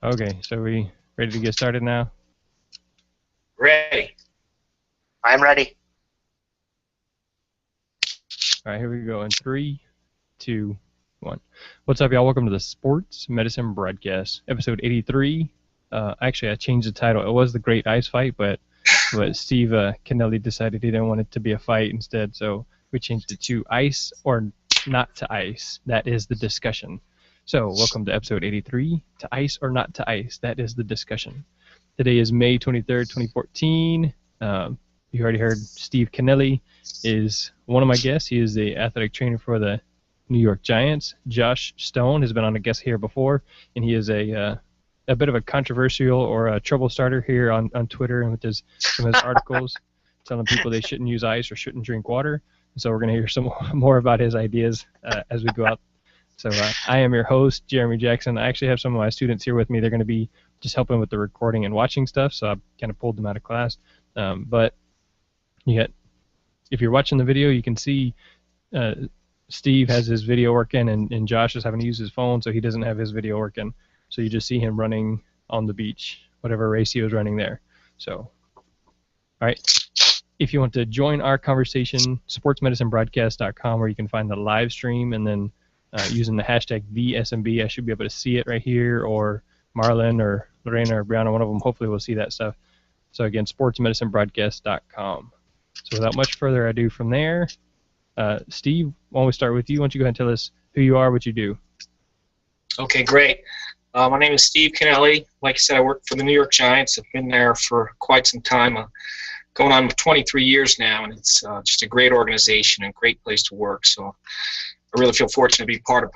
Okay, so we ready to get started now? Ready. I'm ready. All right, here we go in 3, 2, 1. What's up, y'all? Welcome to the Sports Medicine Broadcast, episode 83. Actually, I changed the title. It was The Great Ice Fight, but Steve Kennelly decided he didn't want it to be a fight instead, so we changed it to Ice or Not to Ice. That is the discussion. So, welcome to episode 83, To Ice or Not to Ice. That is the discussion. Today is May 23rd, 2014. You already heard Steve Kennelly is one of my guests. He is the athletic trainer for the New York Giants. Josh Stone has been on a guest here before, and he is a bit of a controversial or a trouble starter here on Twitter and with some of his articles telling people they shouldn't use ice or shouldn't drink water. So we're going to hear some more about his ideas as we go out. So I am your host, Jeremy Jackson. I actually have some of my students here with me. They're going to be just helping with the recording and watching stuff, so I kind of pulled them out of class. But if you're watching the video, you can see Steve has his video working, and Josh is having to use his phone, so he doesn't have his video working. So you just see him running on the beach, whatever race he was running there. So, all right. If you want to join our conversation, sportsmedicinebroadcast.com, where you can find the live stream, and then using the hashtag TheSMB, I should be able to see it right here, or Marlon or Lorena or Brianna, one of them, hopefully will see that stuff. So again, sportsmedicinebroadcast.com. So without much further ado from there, Steve, why don't we start with you? Why don't you go ahead and tell us who you are, what you do? Okay, great. My name is Steve Kennelly. Like I said, I work for the New York Giants. I've been there for quite some time, going on 23 years now, and it's just a great organization and great place to work. So I really feel fortunate to be part of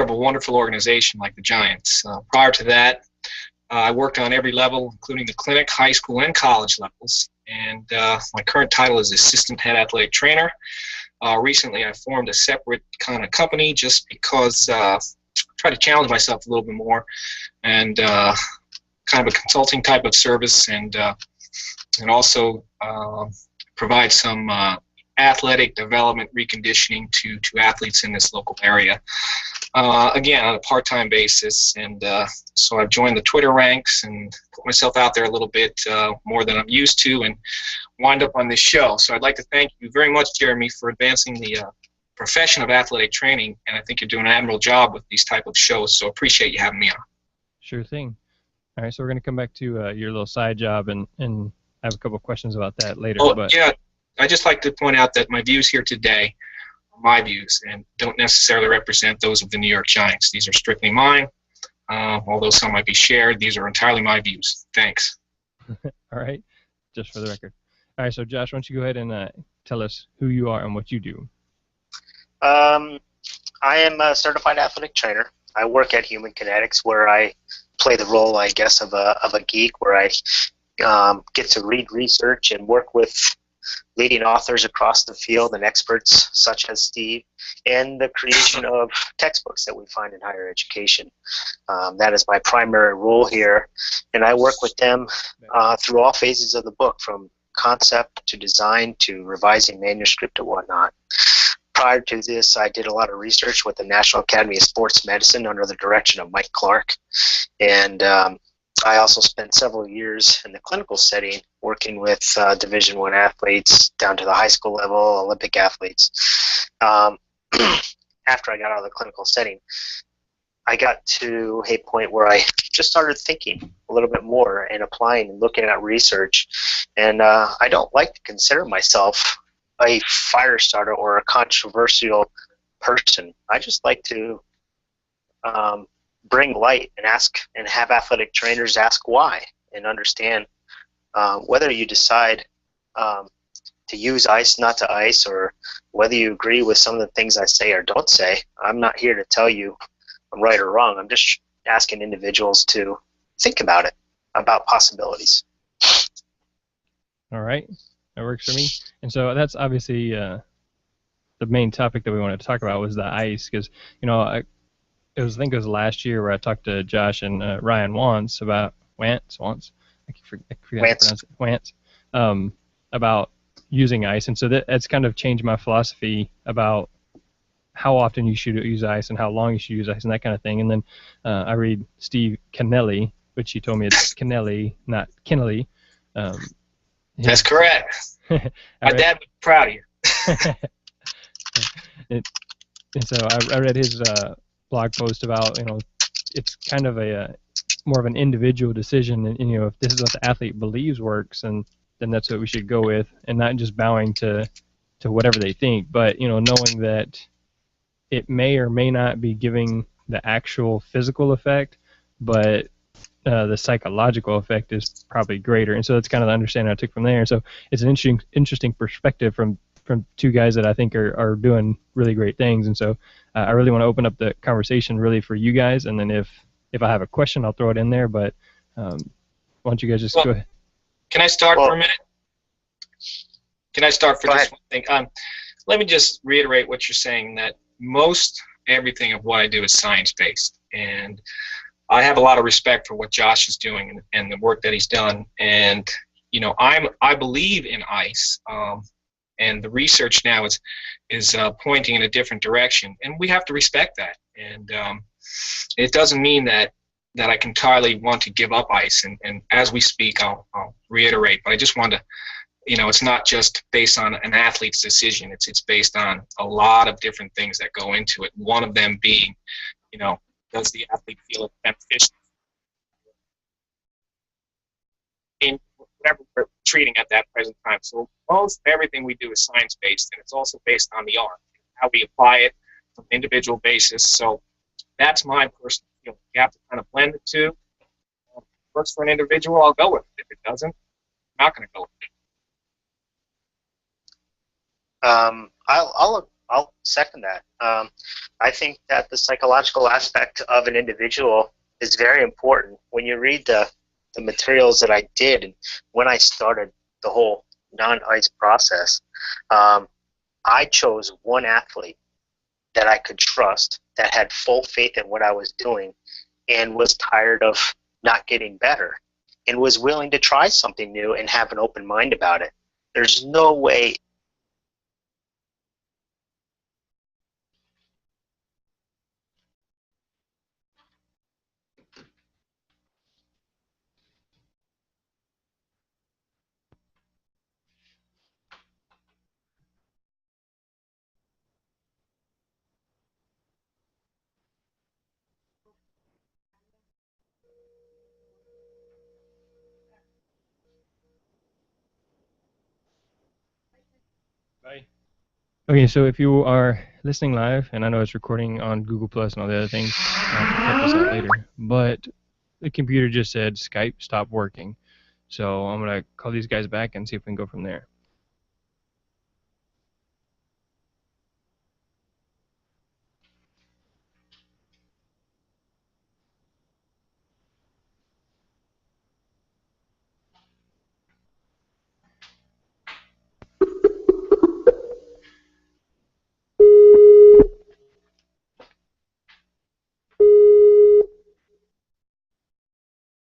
a wonderful organization like the Giants. Prior to that, I worked on every level, including the clinic, high school, and college levels. And my current title is Assistant Head Athletic Trainer. Recently, I formed a separate kind of company just because I try to challenge myself a little bit more, and kind of a consulting type of service, and also provide some athletic development reconditioning to athletes in this local area. Again, on a part-time basis, and so I've joined the Twitter ranks and put myself out there a little bit more than I'm used to, and wind up on this show. So I'd like to thank you very much, Jeremy, for advancing the profession of athletic training, and I think you're doing an admirable job with these type of shows, so appreciate you having me on. Sure thing. All right, so we're going to come back to your little side job, and I have a couple of questions about that later. Yeah, I'd just like to point out that my views here today are my views and don't necessarily represent those of the New York Giants. These are strictly mine. Although some might be shared, these are entirely my views. Thanks. All right, just for the record. All right, so Josh, why don't you go ahead and tell us who you are and what you do? I am a certified athletic trainer. I work at Human Kinetics, where I play the role, I guess, of a geek, where I get to read research and work with leading authors across the field and experts such as Steve, and the creation of textbooks that we find in higher education. That is my primary role here, and I work with them through all phases of the book, from concept to design to revising manuscript and whatnot. Prior to this, I did a lot of research with the National Academy of Sports Medicine under the direction of Mike Clark, and I also spent several years in the clinical setting working with Division I athletes down to the high school level, Olympic athletes. After I got out of the clinical setting, I got to a point where I just started thinking a little bit more and applying and looking at research. And I don't like to consider myself a fire starter or a controversial person. I just like to bring light and ask, and have athletic trainers ask why, and understand whether you decide to use ice, not to ice, or whether you agree with some of the things I say or don't say. I'm not here to tell you I'm right or wrong. I'm just asking individuals to think about it, about possibilities. All right, that works for me. And so that's obviously the main topic that we wanted to talk about was the ice, because I think it was last year where I talked to Josh and Ryan Wantz about Wantz. I forget how to pronounce it. Wantz. About using ice, and so that's kind of changed my philosophy about how often you should use ice and how long you should use ice and that kind of thing. And then I read Steve Kennelly, which he told me it's Kennelly, not Kennelly. That's correct. My dad was proud of you. And so I read his blog post about, it's kind of a more of an individual decision, and if this is what the athlete believes works, and then that's what we should go with, and not just bowing to whatever they think, but knowing that it may or may not be giving the actual physical effect, but the psychological effect is probably greater. And so that's kind of the understanding I took from there. So it's an interesting perspective from two guys that I think are doing really great things. And so I really want to open up the conversation really for you guys, and then if I have a question, I'll throw it in there. But why don't you guys just go ahead? Can I start for a minute? Can I start for just one thing? Let me just reiterate what you're saying, that most everything of what I do is science-based. And I have a lot of respect for what Josh is doing and the work that he's done. And, I believe in ice. And the research now is pointing in a different direction. And we have to respect that. And it doesn't mean that I can entirely want to give up ice. And as we speak, I'll reiterate. But I just want to, it's not just based on an athlete's decision. It's based on a lot of different things that go into it. One of them being, does the athlete feel it's beneficial in whatever we're treating at that present time? So most everything we do is science-based, and it's also based on the art, how we apply it on an individual basis. So that's my personal feeling. You have to kind of blend the two. If it works for an individual, I'll go with it. If it doesn't, I'm not going to go with it. I'll second that. I think that the psychological aspect of an individual is very important. When you read the materials that I did and when I started the whole non-ice process, I chose one athlete that I could trust, that had full faith in what I was doing, and was tired of not getting better, and was willing to try something new and have an open mind about it. There's no way. Okay, so if you are listening live, and I know it's recording on Google Plus and all the other things, I'll have to cut this out later, but the computer just said Skype stopped working. So I'm going to call these guys back and see if we can go from there.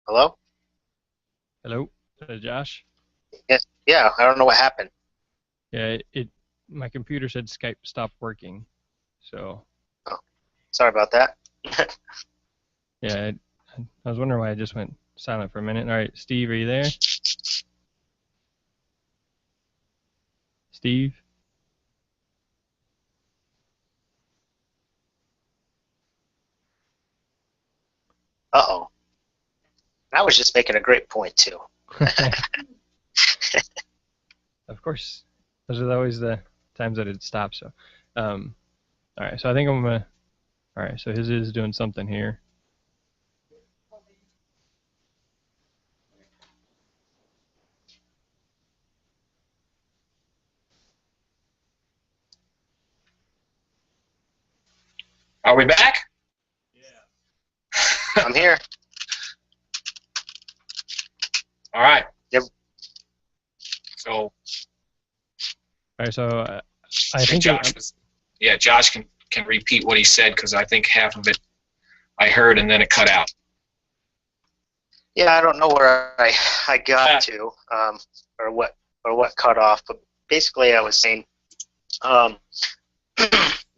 Hello? Hello? Josh? Yes. Yeah, I don't know what happened. Yeah, my computer said Skype stopped working. So. Oh, sorry about that. Yeah, I was wondering why I just went silent for a minute. All right, Steve, are you there? Steve? Uh-oh. I was just making a great point, too. Of course. Those are always the times that it stops. So, all right, so I think I'm going to, all right, so his is doing something here. Are we back? Yeah. I'm here. All right. Yep. So. All right. So I think Josh can repeat what he said, because I think half of it I heard and then it cut out. Yeah, I don't know where I got to, or what cut off, but basically I was saying,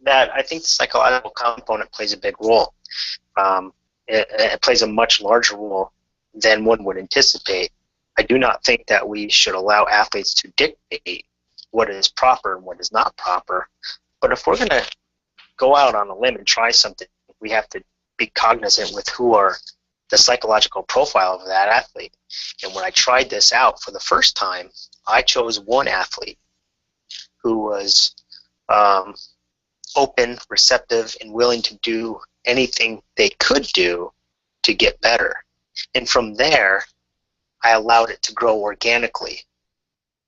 that I think the psychological component plays a big role. It plays a much larger role than one would anticipate. I do not think that we should allow athletes to dictate what is proper and what is not proper. But if we're going to go out on a limb and try something, we have to be cognizant with who are the psychological profile of that athlete. And when I tried this out for the first time, I chose one athlete who was open, receptive, and willing to do anything they could do to get better. And from there, I allowed it to grow organically.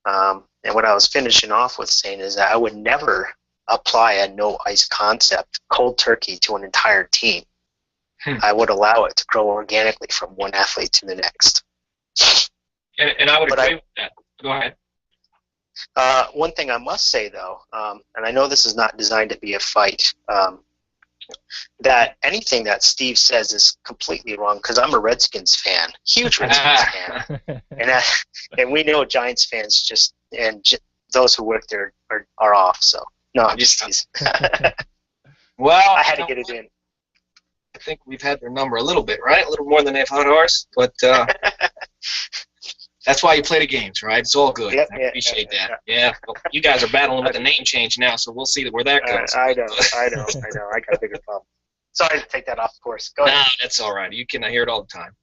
And what I was finishing off with saying is that I would never apply a no ice concept cold turkey to an entire team. I would allow it to grow organically from one athlete to the next. And I would agree with that. Go ahead. One thing I must say, though, and I know this is not designed to be a fight, that anything that Steve says is completely wrong, because I'm a Redskins fan, huge Redskins fan, and we know Giants fans those who work there are off. So no, I'm just teasing. Well, I had to get it in. I think we've had their number a little bit, right? A little more than they've had ours, but that's why you play the games, right? It's all good. I appreciate that. Yeah, well, you guys are battling with the name change now, so we'll see where that goes. I know. I got a bigger problem. Sorry to take that off course. Go ahead. No, that's all right. You can hear it all the time.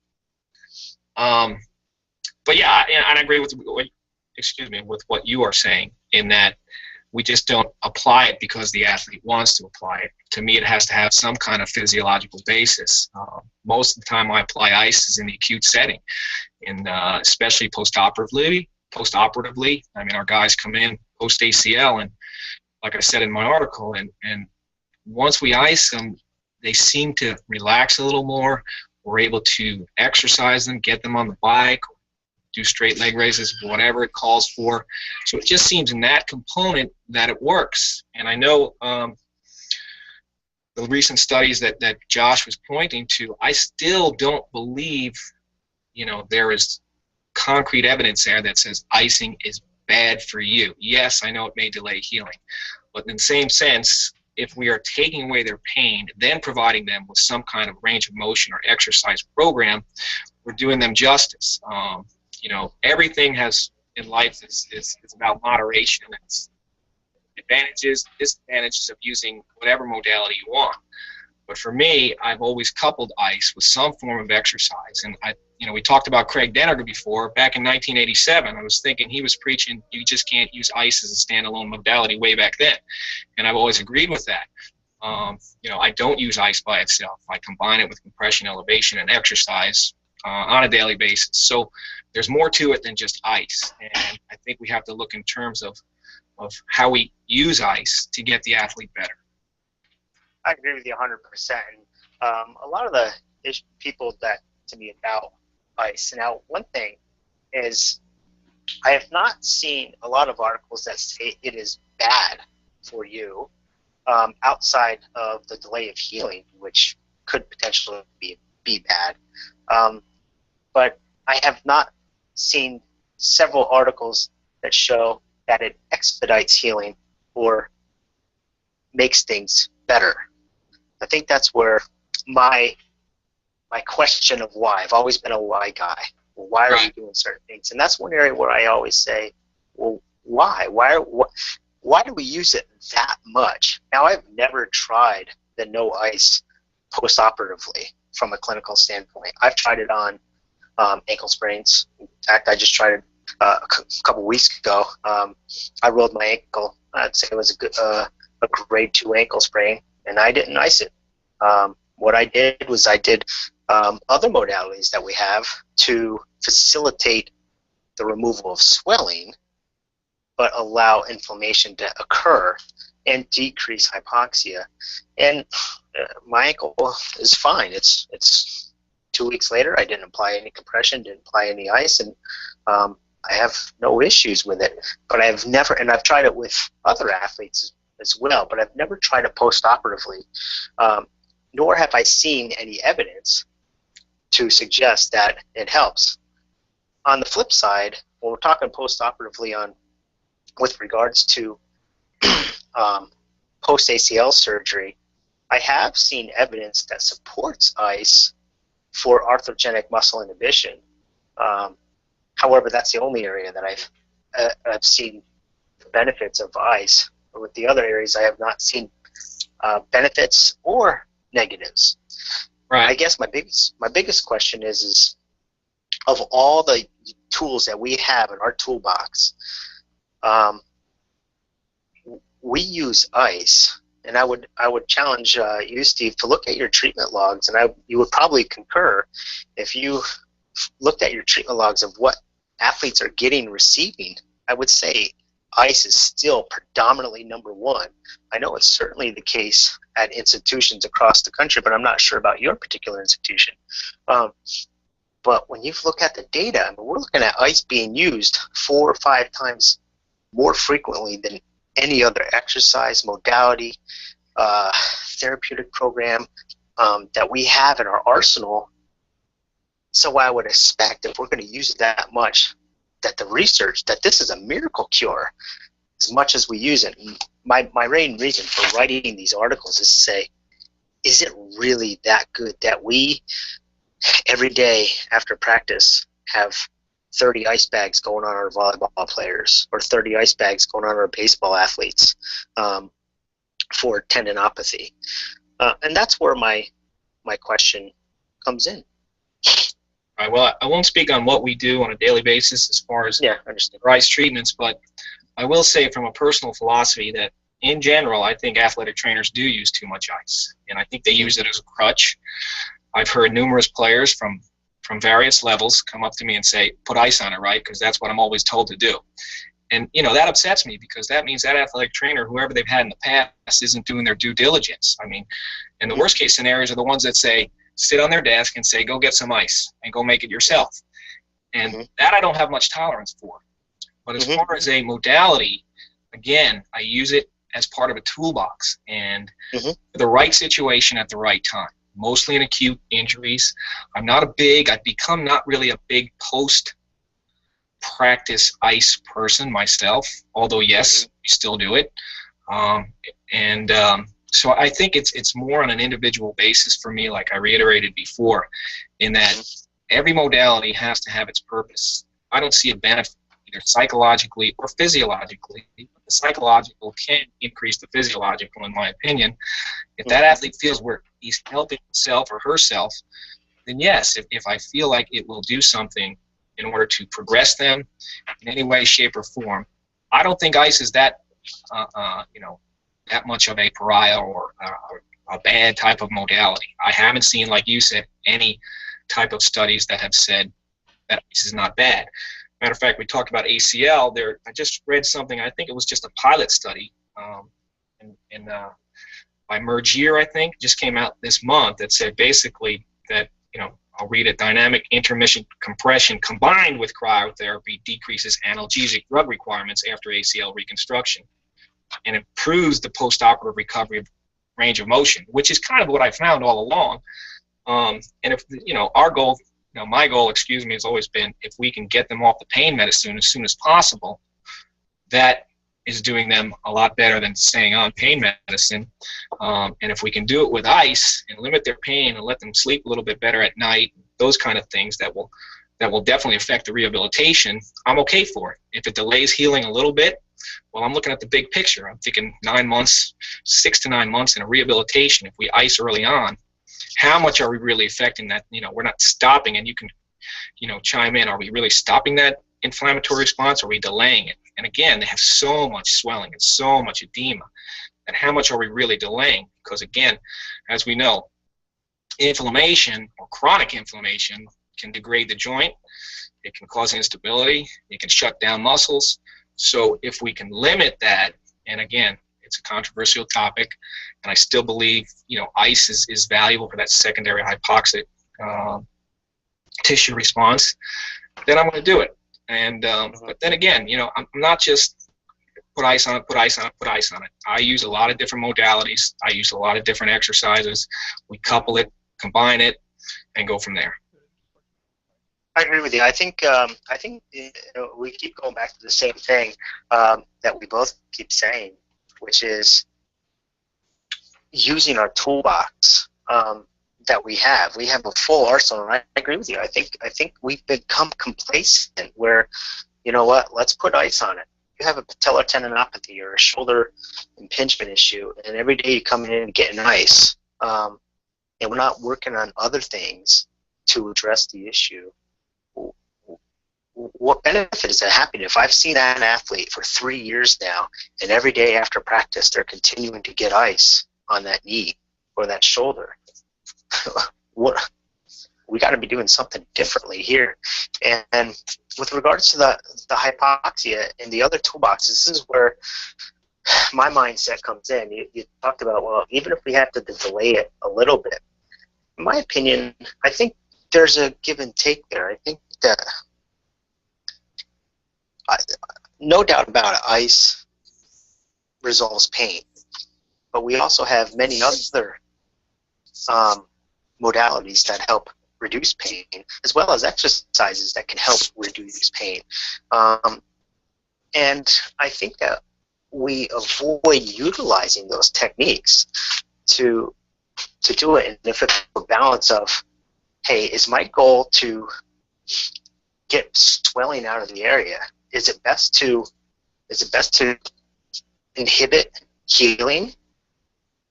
But yeah, and I agree with what you are saying in that we just don't apply it because the athlete wants to apply it. To me, it has to have some kind of physiological basis. Most of the time I apply ice is in the acute setting, and especially post-operatively. I mean, our guys come in post-ACL, and like I said in my article, and once we ice them, they seem to relax a little more. We're able to exercise them, get them on the bike, do straight leg raises, whatever it calls for. So it just seems in that component that it works. And I know the recent studies that Josh was pointing to, I still don't believe, there is concrete evidence there that says icing is bad for you. Yes, I know it may delay healing, but in the same sense, if we are taking away their pain, then providing them with some kind of range of motion or exercise program, we're doing them justice. Everything in life is about moderation. It's advantages, disadvantages of using whatever modality you want. But for me, I've always coupled ice with some form of exercise. And we talked about Craig Denninger before. Back in 1987, I was thinking he was preaching you just can't use ice as a standalone modality way back then. And I've always agreed with that. I don't use ice by itself. I combine it with compression, elevation, and exercise on a daily basis. So there's more to it than just ice. And I think we have to look in terms of how we use ice to get the athlete better. I agree with you 100%. A lot of the people that to me about ice. Now, one thing is I have not seen a lot of articles that say it is bad for you outside of the delay of healing, which could potentially be bad. But I have not seen several articles that show that it expedites healing or makes things better. I think that's where my question of why. I've always been a why guy. Well, why are we doing certain things? And that's one area where I always say, well, why? Why do we use it that much? Now, I've never tried the no ice post-operatively from a clinical standpoint. I've tried it on ankle sprains. In fact, I just tried it a couple weeks ago. I rolled my ankle. I'd say it was a grade 2 ankle sprain, and I didn't ice it. What I did was I did other modalities that we have to facilitate the removal of swelling, but allow inflammation to occur and decrease hypoxia. And my ankle is fine. It's 2 weeks later. I didn't apply any compression, didn't apply any ice, and I have no issues with it. But I've never, and I've tried it with other athletes as well, but I've never tried it post-operatively, nor have I seen any evidence to suggest that it helps. On the flip side, when we're talking post-operatively with regards to post ACL surgery, I have seen evidence that supports ice for arthrogenic muscle inhibition. However, that's the only area that I've seen the benefits of ice. But with the other areas, I have not seen benefits or negatives. Right. I guess my biggest question is of all the tools that we have in our toolbox, we use ice, and I would challenge you, Steve, to look at your treatment logs, and you would probably concur if you looked at your treatment logs of what athletes are receiving. I would say ice is still predominantly number one. I know it's certainly the case at institutions across the country, but I'm not sure about your particular institution. But when you look at the data, I mean, we're looking at ice being used 4 or 5 times more frequently than any other exercise modality, therapeutic program that we have in our arsenal. So I would expect if we're going to use it that much, that the research, that this is a miracle cure as much as we use it. My main reason for writing these articles is to say, is it really that good that we, every day after practice, have 30 ice bags going on our volleyball players or 30 ice bags going on our baseball athletes for tendinopathy? And that's where my question comes in. All right, well, I won't speak on what we do on a daily basis as far as ice treatments, but I will say from a personal philosophy that in general, I think athletic trainers do use too much ice, and I think they use it as a crutch. I've heard numerous players from various levels come up to me and say, put ice on it, right? Because that's what I'm always told to do. And, that upsets me because that means that athletic trainer, whoever they've had in the past, isn't doing their due diligence. I mean, and the worst case scenarios are the ones that say, sit on their desk and say, go get some ice and go make it yourself. And that I don't have much tolerance for. But as far as a modality, again, I use it as part of a toolbox and for the right situation at the right time. Mostly in acute injuries. I've become not really a big post-practice ice person myself, although yes, we still do it. So I think it's more on an individual basis for me, like I reiterated before, in that every modality has to have its purpose. I don't see a benefit either psychologically or physiologically. The psychological can increase the physiological, in my opinion. If that athlete feels where he's helping himself or herself, then yes, if I feel like it will do something in order to progress them in any way, shape, or form, I don't think ice is that, that much of a pariah or a bad type of modality. I haven't seen, like you said, any type of studies that have said that ice is not bad. Matter of fact, we talked about ACL. I just read something. I think it was just a pilot study by Mergier, I think, just came out this month that said basically that, I'll read it, dynamic intermittent compression combined with cryotherapy decreases analgesic drug requirements after ACL reconstruction and improves the post-operative recovery of range of motion, which is kind of what I found all along. And if, our goal, my goal, has always been if we can get them off the pain medicine as soon as possible, that is doing them a lot better than staying on pain medicine. And if we can do it with ice and limit their pain and let them sleep a little bit better at night, those kind of things that will definitely affect the rehabilitation, I'm okay for it. If it delays healing a little bit, well, I'm looking at the big picture. I'm thinking 9 months, 6 to 9 months in a rehabilitation. If we ice early on, how much are we really affecting that? We're not stopping, and you can, chime in. Are we really stopping that inflammatory response? Or are we delaying it? And again, they have so much swelling and so much edema. And how much are we really delaying? Because again, as we know, inflammation or chronic inflammation can degrade the joint. It can cause instability. It can shut down muscles. So if we can limit that, and again, it's a controversial topic, and I still believe, ice is valuable for that secondary hypoxic tissue response, then I'm going to do it. And but then again, I'm not just put ice on it, put ice on it, put ice on it. I use a lot of different modalities. I use a lot of different exercises. We couple it, combine it, and go from there. I agree with you. I think we keep going back to the same thing that we both keep saying, which is using our toolbox that we have. We have a full arsenal, and I agree with you. I think we've become complacent where, you know what, let's put ice on it. You have a patellar tendinopathy or a shoulder impingement issue, and every day you come in and get an ice, and we're not working on other things to address the issue. What benefit is that happening? If I've seen an athlete for 3 years now, and every day after practice they're continuing to get ice on that knee or that shoulder, we got to be doing something differently here. And with regards to the hypoxia and the other toolboxes, this is where my mindset comes in. You talked about, well, even if we have to delay it a little bit, in my opinion, I think there's a give and take there. I think that no doubt about it, ice resolves pain, but we also have many other modalities that help reduce pain, as well as exercises that can help reduce pain. And I think that we avoid utilizing those techniques to do it. And if it's a balance of, hey, is my goal to get swelling out of the area? Is it best to inhibit healing,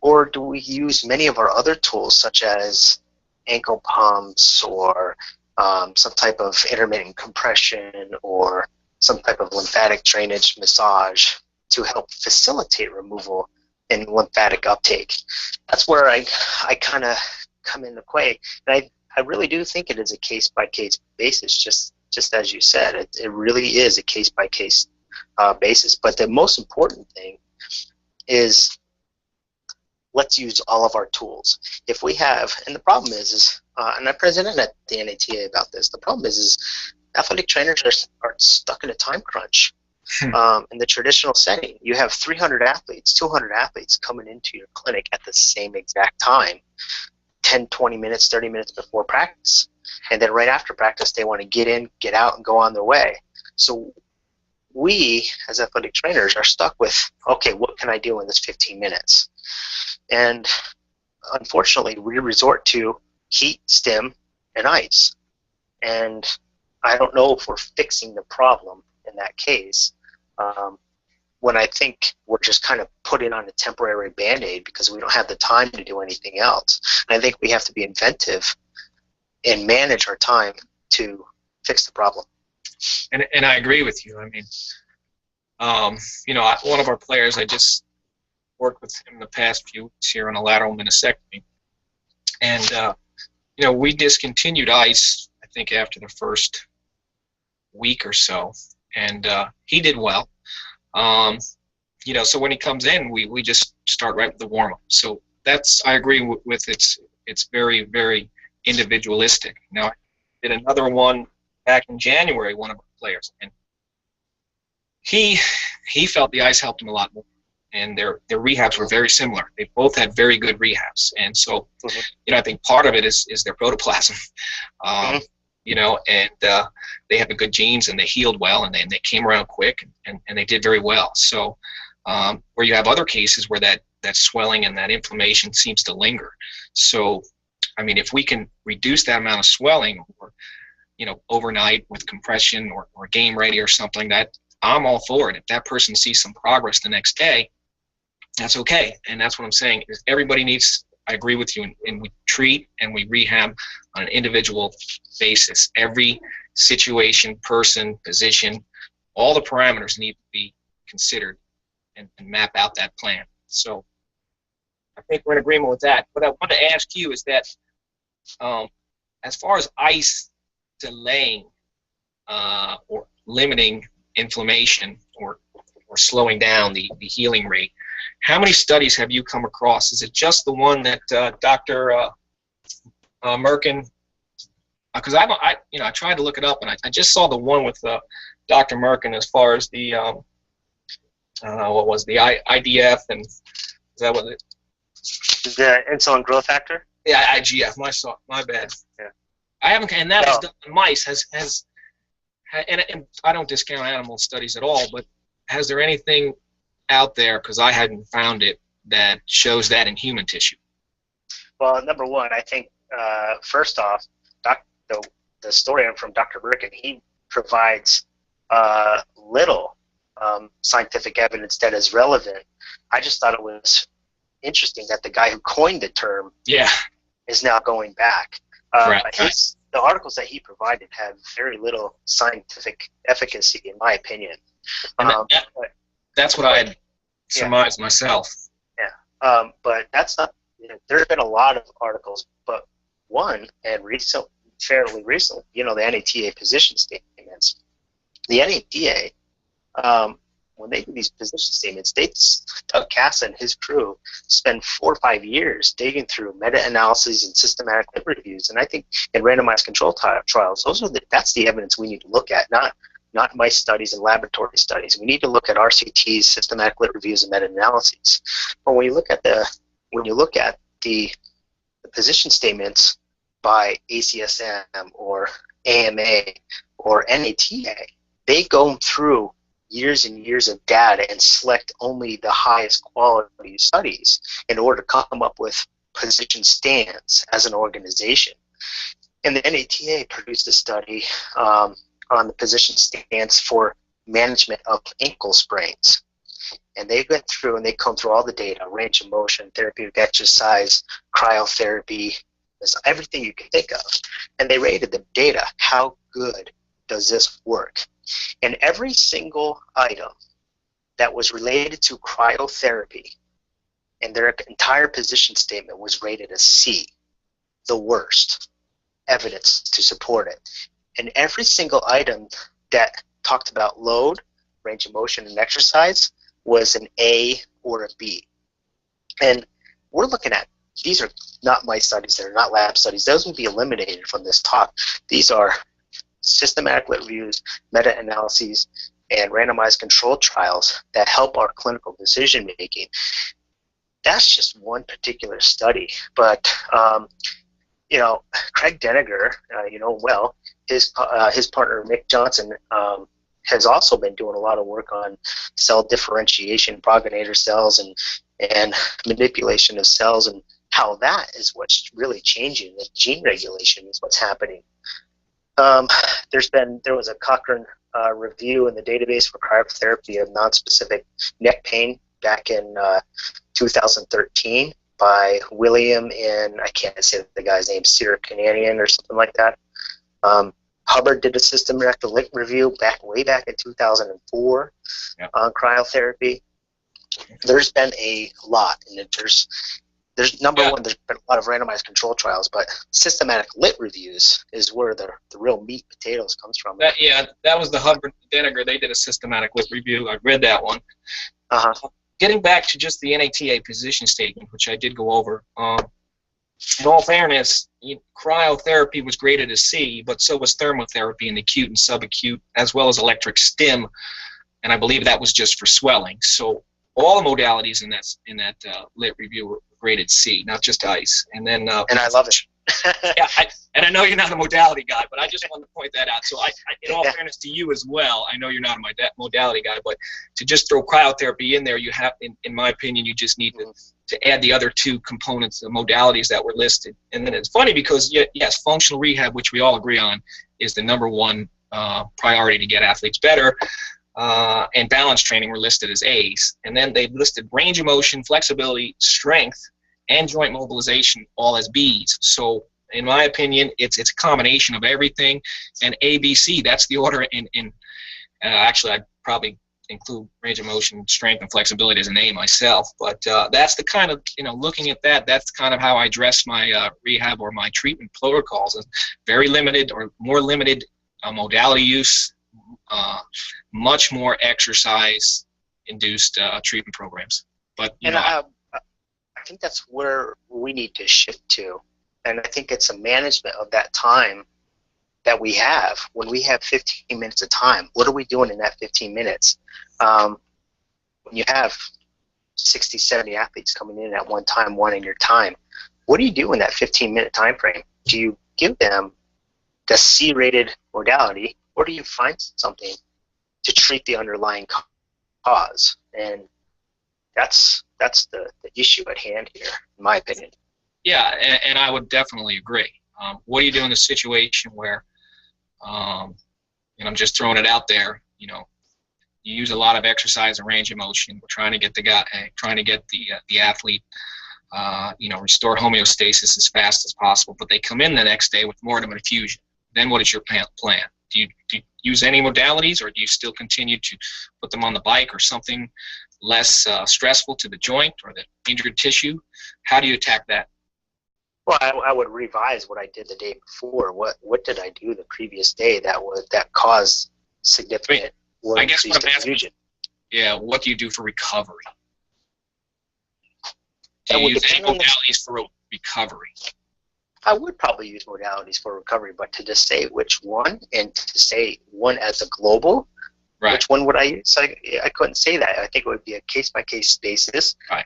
or do we use many of our other tools, such as ankle pumps or some type of intermittent compression or some type of lymphatic drainage massage to help facilitate removal and lymphatic uptake? That's where I kind of come into play. And I really do think it is a case-by-case basis, just as you said. It really is a case-by-case basis. But the most important thing is, let's use all of our tools. If we have, and the problem is and I presented at the NATA about this, the problem is athletic trainers are stuck in a time crunch. In the traditional setting, you have 300 athletes, 200 athletes coming into your clinic at the same exact time, 10, 20 minutes, 30 minutes before practice. And then right after practice, they want to get in, get out, and go on their way. So we, as athletic trainers, are stuck with, okay, what can I do in this 15 minutes? And unfortunately, we resort to heat, stim, and ice. And I don't know if we're fixing the problem in that case, when I think we're just kind of putting on a temporary Band-Aid because we don't have the time to do anything else. And I think we have to be inventive and manage our time to fix the problem. And I agree with you. I mean, one of our players, I just worked with him the past few weeks here on a lateral meniscectomy. And, we discontinued ice, I think, after the first week or so. And he did well. So when he comes in, we just start right with the warm-up. So I agree with it's very, very individualistic. Now, I did another one back in January, one of our players, and he felt the ice helped him a lot more, and their rehabs were very similar. They both had very good rehabs, and so I think part of it is their protoplasm, and they have the good genes, and they healed well, and they came around quick, and they did very well. So where you have other cases where that swelling and that inflammation seems to linger. So I mean, if we can reduce that amount of swelling, or overnight with compression or game ready or something, that I'm all for it. If that person sees some progress the next day, that's okay. And that's what I'm saying is everybody needs, I agree with you, and we treat and we rehab on an individual basis. Every situation, person, position, all the parameters need to be considered and map out that plan. So I think we're in agreement with that. What I want to ask you is that as far as ice delaying or limiting inflammation or slowing down the healing rate, how many studies have you come across? Is it just the one that Dr. Merkin? Because I tried to look it up, and I just saw the one with Dr. Merkin as far as the what was the IDF, and is that what it? The insulin growth factor. Yeah, IGF. My bad. Yeah. I haven't, and that was done on mice. And I don't discount animal studies at all, but has there anything out there, because I hadn't found it, that shows that in human tissue? Well, number one, I think first off, the story from Dr. Birkin, he provides little scientific evidence that is relevant. I just thought it was interesting that the guy who coined the term is now going back. The articles that he provided have very little scientific efficacy, in my opinion. That's what I had surmised myself. Yeah, but that's not. There's been a lot of articles, but one, and fairly recently, the NATA position statements. The NATA, when they do these position statements, Doug Cass and his crew spend 4 or 5 years digging through meta-analyses and systematic lit reviews. And I think in randomized control trials, that's the evidence we need to look at, not mice studies and laboratory studies. We need to look at RCTs, systematic lit reviews, and meta-analyses. But when you look at the position statements by ACSM or AMA or NATA, they go through years and years of data and select only the highest quality studies in order to come up with position stands as an organization. And the NATA produced a study on the position stance for management of ankle sprains. And they went through and they combed through all the data, range of motion, therapeutic exercise, cryotherapy, everything you can think of. And they rated the data. How good does this work? And every single item that was related to cryotherapy and their entire position statement was rated a C, the worst evidence to support it. And every single item that talked about load, range of motion, and exercise was an A or a B. And we're looking at, these are not mice studies, they're not lab studies. Those will be eliminated from this talk. These are systematic lit reviews, meta-analyses, and randomized controlled trials that help our clinical decision making. That's just one particular study. But, Craig Deniger, his partner Mick Johnson has also been doing a lot of work on cell differentiation, progenitor cells, and manipulation of cells, and how that is what's really changing. The gene regulation is what's happening. There was a Cochrane review in the database for cryotherapy of nonspecific neck pain back in 2013 by William and I can't say the guy's name, Sirkananian or something like that. Hubbard did a systematic lit review way back in 2004 on cryotherapy. There's been a lot, and there's number one, there's been a lot of randomized control trials, but systematic lit reviews is where the real meat potatoes comes from. That was the Hubbard and Deniger. They did a systematic lit review. I read that one. Getting back to just the NATA position statement, which I did go over, in all fairness, cryotherapy was graded a C, but so was thermotherapy in the acute and subacute, as well as electric stim, and I believe that was just for swelling. So all the modalities in that lit review were graded C, not just ice. And then and I love it. And I know you're not a modality guy, but I just wanted to point that out. So in all fairness to you as well, I know you're not a modality guy, but to just throw cryotherapy in there, you have, in my opinion, you just need to add the other two components, the modalities that were listed. And then it's funny because, yes, functional rehab, which we all agree on, is the number one priority to get athletes better. And balance training were listed as A's. And then they listed range of motion, flexibility, strength, and joint mobilization all as B's. So in my opinion, it's a combination of everything. And A, B, C, that's the order actually I'd probably include range of motion, strength, and flexibility as an A myself. But that's the kind of, looking at that's kind of how I address my rehab or my treatment protocols. Very limited or more limited modality use, much more exercise-induced treatment programs. But I think that's where we need to shift to, and I think it's a management of that time that we have. When we have 15 minutes of time, what are we doing in that 15 minutes? When you have 60, 70 athletes coming in at one time, wanting your time, what do you do in that 15-minute time frame? Do you give them the C-rated modality, or do you find something to treat the underlying cause? And that's the issue at hand here, in my opinion. Yeah, and I would definitely agree. What do you do in a situation where, and I'm just throwing it out there, you use a lot of exercise and range of motion. We're trying to get the athlete, restore homeostasis as fast as possible. But they come in the next day with more of an infusion. Then what is your plan? Do you use any modalities, or do you still continue to put them on the bike or something less stressful to the joint or the injured tissue? How do you attack that? Well, I would revise what I did the day before. What did I do the previous day that caused significant or I guess what increased I'm asking, infusion? yeah, what do you do for recovery? Do you use any modalities for recovery? I would probably use modalities for recovery, but to just say which one and to say one as a global, right. Which one would I use? I couldn't say that. I think it would be a case-by-case basis. Right.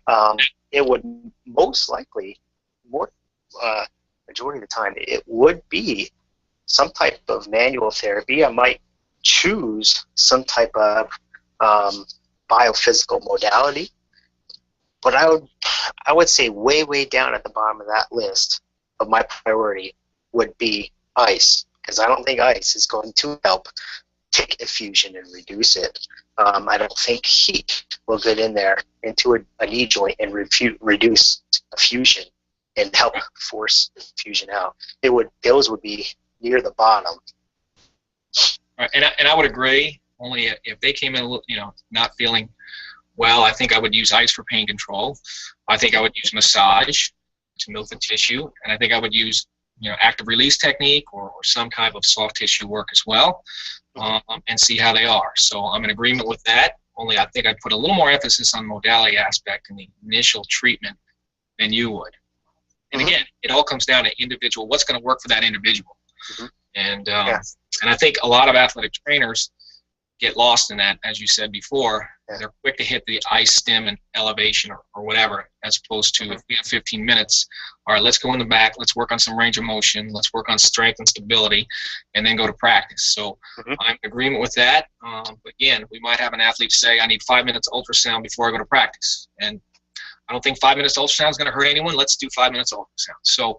It would most likely, majority of the time, it would be some type of manual therapy. I might choose some type of biophysical modality, but I would say way down at the bottom of that list of my priority would be ice, because I don't think ice is going to help take infusion and reduce it. I don't think heat will get in there into a knee joint and reduce fusion and help force the fusion out. Those would be near the bottom. Right. And I would agree. Only if they came in, not feeling well, I think I would use ice for pain control. I think I would use massage to move the tissue, and I think I would use active release technique or some type of soft tissue work as well, and see how they are. So I'm in agreement with that. Only I think I'd put a little more emphasis on modality aspect in the initial treatment than you would. And again, it all comes down to individual. What's going to work for that individual? And I think a lot of athletic trainers get lost in that, as you said before. They're quick to hit the ice stim and elevation or whatever, as opposed to if we have 15 minutes, all right, let's go in the back, let's work on some range of motion, let's work on strength and stability, and then go to practice. So I'm in agreement with that. But again, we might have an athlete say, I need 5 minutes ultrasound before I go to practice. And I don't think 5 minutes ultrasound is going to hurt anyone. Let's do 5 minutes ultrasound. So,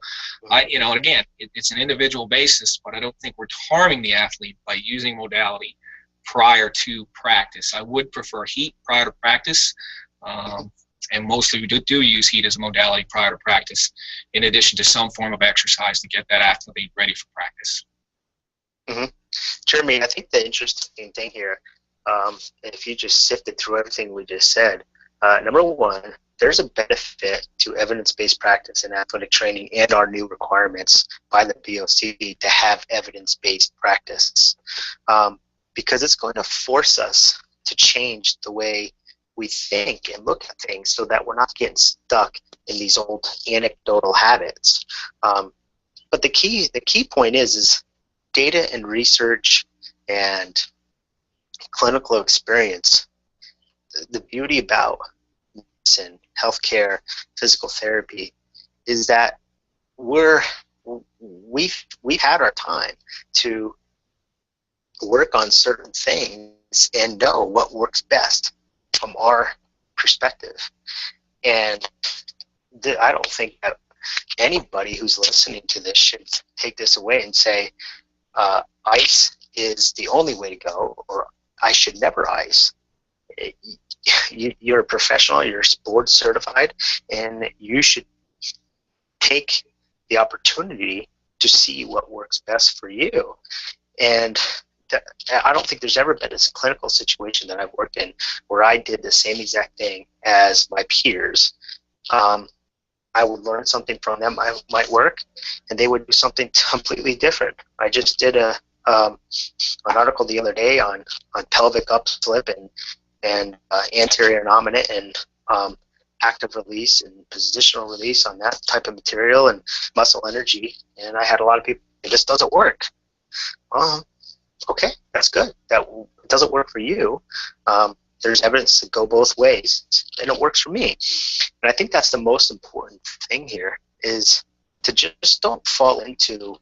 again, it's an individual basis, but I don't think we're harming the athlete by using modality prior to practice. I would prefer heat prior to practice, and mostly we do use heat as a modality prior to practice, in addition to some form of exercise to get that athlete ready for practice. Jeremy, I think the interesting thing here, if you just sifted through everything we just said, number one, there's a benefit to evidence-based practice in athletic training and our new requirements by the BOC to have evidence-based practice, because it's going to force us to change the way we think and look at things so that we're not getting stuck in these old anecdotal habits. But the key point is data and research and clinical experience. The beauty about medicine, healthcare, physical therapy is that we've had our time to work on certain things and know what works best from our perspective. And I don't think that anybody who's listening to this should take this away and say ice is the only way to go, or I should never ice. You're a professional, you're board certified, and you should take the opportunity to see what works best for you. And I don't think there's ever been a clinical situation that I've worked in where I did the same exact thing as my peers. I would learn something from them, I might work, and they would do something completely different. I just did an article the other day on pelvic upslip and anterior nominate and active release and positional release on that type of material and muscle energy, and I had a lot of people, it just doesn't work. Okay, that's good. That doesn't work for you. There's evidence to go both ways, and it works for me. And I think that's the most important thing here, is to just don't fall into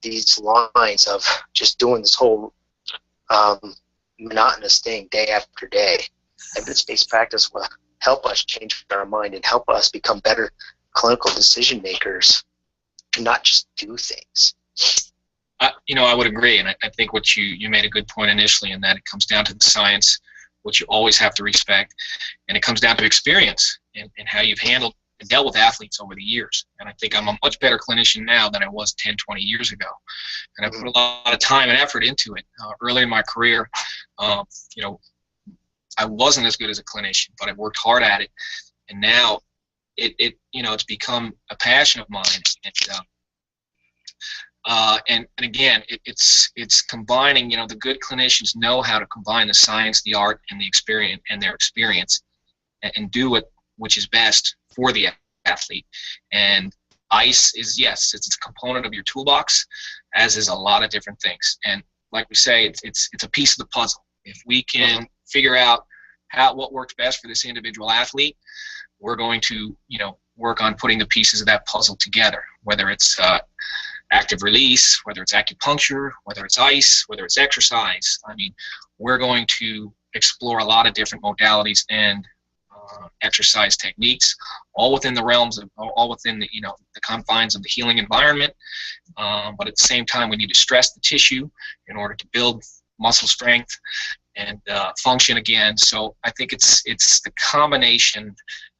these lines of just doing this whole monotonous thing day after day. Evidence-based practice will help us change our mind and help us become better clinical decision makers and not just do things. I would agree, and I think what you made a good point initially in that it comes down to the science, which you always have to respect, and it comes down to experience and how you've handled and dealt with athletes over the years. And I think I'm a much better clinician now than I was 10, 20 years ago. And I put a lot of time and effort into it. Early in my career, I wasn't as good as a clinician, but I worked hard at it. And now it's become a passion of mine. And again, it's combining, the good clinicians know how to combine the science, the art, and the experience and their experience and do it which is best for the athlete. And ice is, yes, it's a component of your toolbox, as is a lot of different things. And like we say, it's a piece of the puzzle. If we can figure out what works best for this individual athlete, we're going to, work on putting the pieces of that puzzle together, whether it's active release, whether it's acupuncture, whether it's ice, whether it's exercise. I mean, we're going to explore a lot of different modalities and exercise techniques, all within the realms of, all within the, the confines of the healing environment. But at the same time, we need to stress the tissue in order to build muscle strength and function again. So I think it's the combination.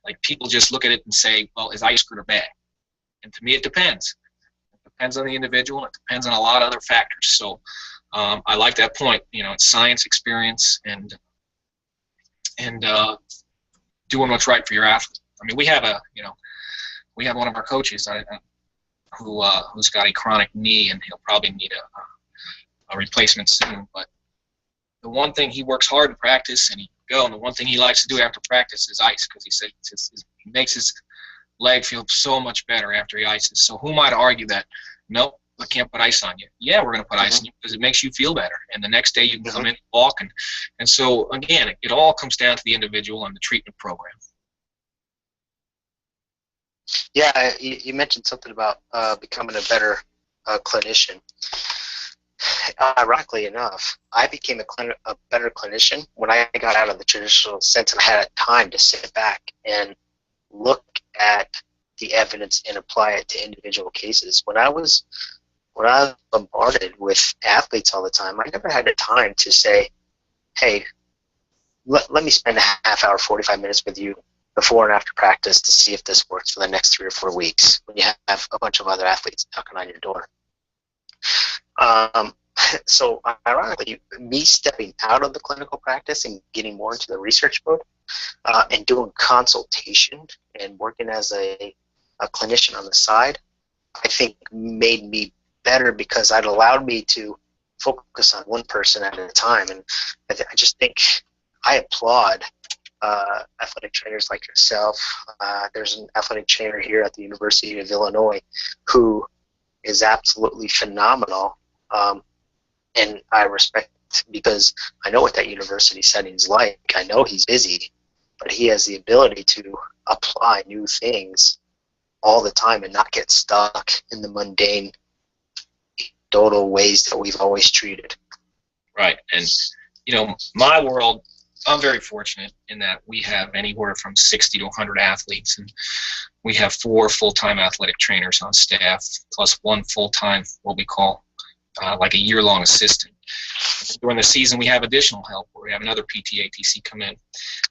Like, people just look at it and say, well, is ice good or bad? And to me, it depends. Depends on the individual. It depends on a lot of other factors. So I like that point. It's science, experience, and doing what's right for your athlete. I mean, we have one of our coaches who's got a chronic knee, and he'll probably need a replacement soon. But the one thing he works hard in practice, and the one thing he likes to do after practice is ice, because he said it makes his leg feel so much better after he ices. So who might argue that, nope, I can't put ice on you? Yeah, we're going to put ice on you because it makes you feel better. And the next day you can come in and walk. And so, again, it all comes down to the individual and the treatment program. Yeah, you mentioned something about becoming a better clinician. Ironically enough, I became a better clinician when I got out of the traditional sense and I had time to sit back and look at the evidence and apply it to individual cases. When I was bombarded with athletes all the time, I never had the time to say, hey, let me spend a half hour, 45 minutes with you before and after practice to see if this works for the next 3 or 4 weeks when you have a bunch of other athletes knocking on your door. So ironically, me stepping out of the clinical practice and getting more into the research mode and doing consultation and working as a clinician on the side, I think made me better because it allowed me to focus on one person at a time. And I just think I applaud athletic trainers like yourself. There's an athletic trainer here at the University of Illinois who is absolutely phenomenal. And I respect, because I know what that university setting is like. I know he's busy, but he has the ability to apply new things all the time and not get stuck in the mundane, anecdotal ways that we've always treated. Right. And, my world, I'm very fortunate in that we have anywhere from 60 to 100 athletes, and we have 4 full-time athletic trainers on staff, plus 1 full-time, what we call like a year-long assistant. And during the season, we have additional help, where we have another PT/ATC come in,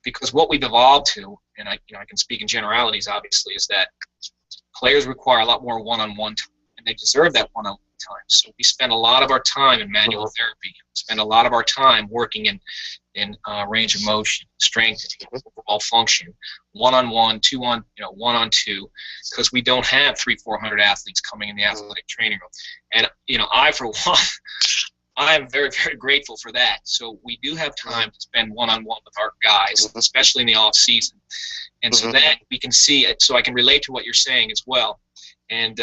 because what we've evolved to, and I can speak in generalities, obviously, is that players require a lot more one-on-one time, and they deserve that one-on-one time. So we spend a lot of our time in manual therapy, spend a lot of our time working in range of motion, strength, and overall function, one-on-one, one-on-two, because we don't have 300-400 athletes coming in the athletic training room. And I, for one, I am very, very grateful for that. So we do have time to spend one-on-one with our guys, especially in the off season, and so that we can see it. So I can relate to what you're saying as well. And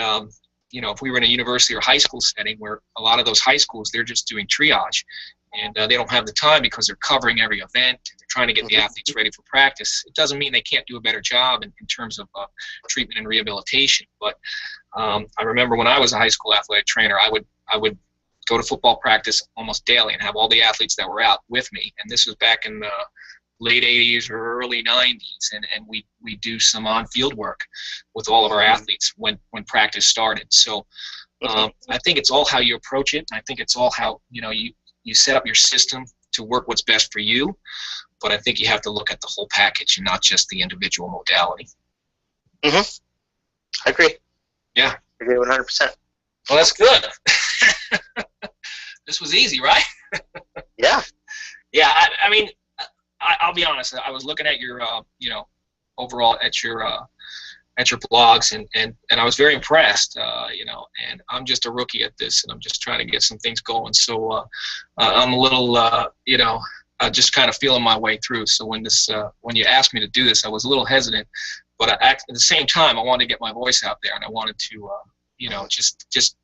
if we were in a university or high school setting, where a lot of those high schools, they're just doing triage, and they don't have the time because they're covering every event, and they're trying to get the athletes ready for practice. It doesn't mean they can't do a better job in terms of treatment and rehabilitation. But I remember when I was a high school athletic trainer, I would go to football practice almost daily and have all the athletes that were out with me. And this was back in late 80s or early 90s, and we do some on-field work with all of our athletes when practice started. So I think it's all how you approach it. I think it's all how you set up your system to work what's best for you. But I think you have to look at the whole package and not just the individual modality. I agree. Yeah, I agree 100%. Well, that's good. This was easy, right? Yeah. Yeah. I mean, I'll be honest. I was looking at your, overall at your blogs, and I was very impressed. And I'm just a rookie at this, and I'm just trying to get some things going. So I'm a little, just kind of feeling my way through. So when you asked me to do this, I was a little hesitant, but at the same time, I wanted to get my voice out there, and I wanted to, just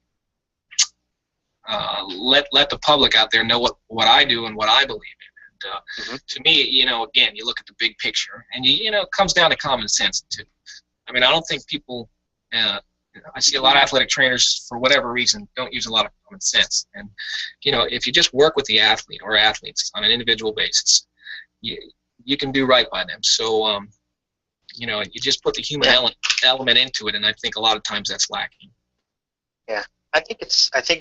let the public out there know what I do and what I believe in. And to me, again, you look at the big picture, and it comes down to common sense too. I mean, I don't think people. I see a lot of athletic trainers, for whatever reason, don't use a lot of common sense. And if you just work with the athlete or athletes on an individual basis, you can do right by them. So you just put the human element into it, and I think a lot of times that's lacking. Yeah, I think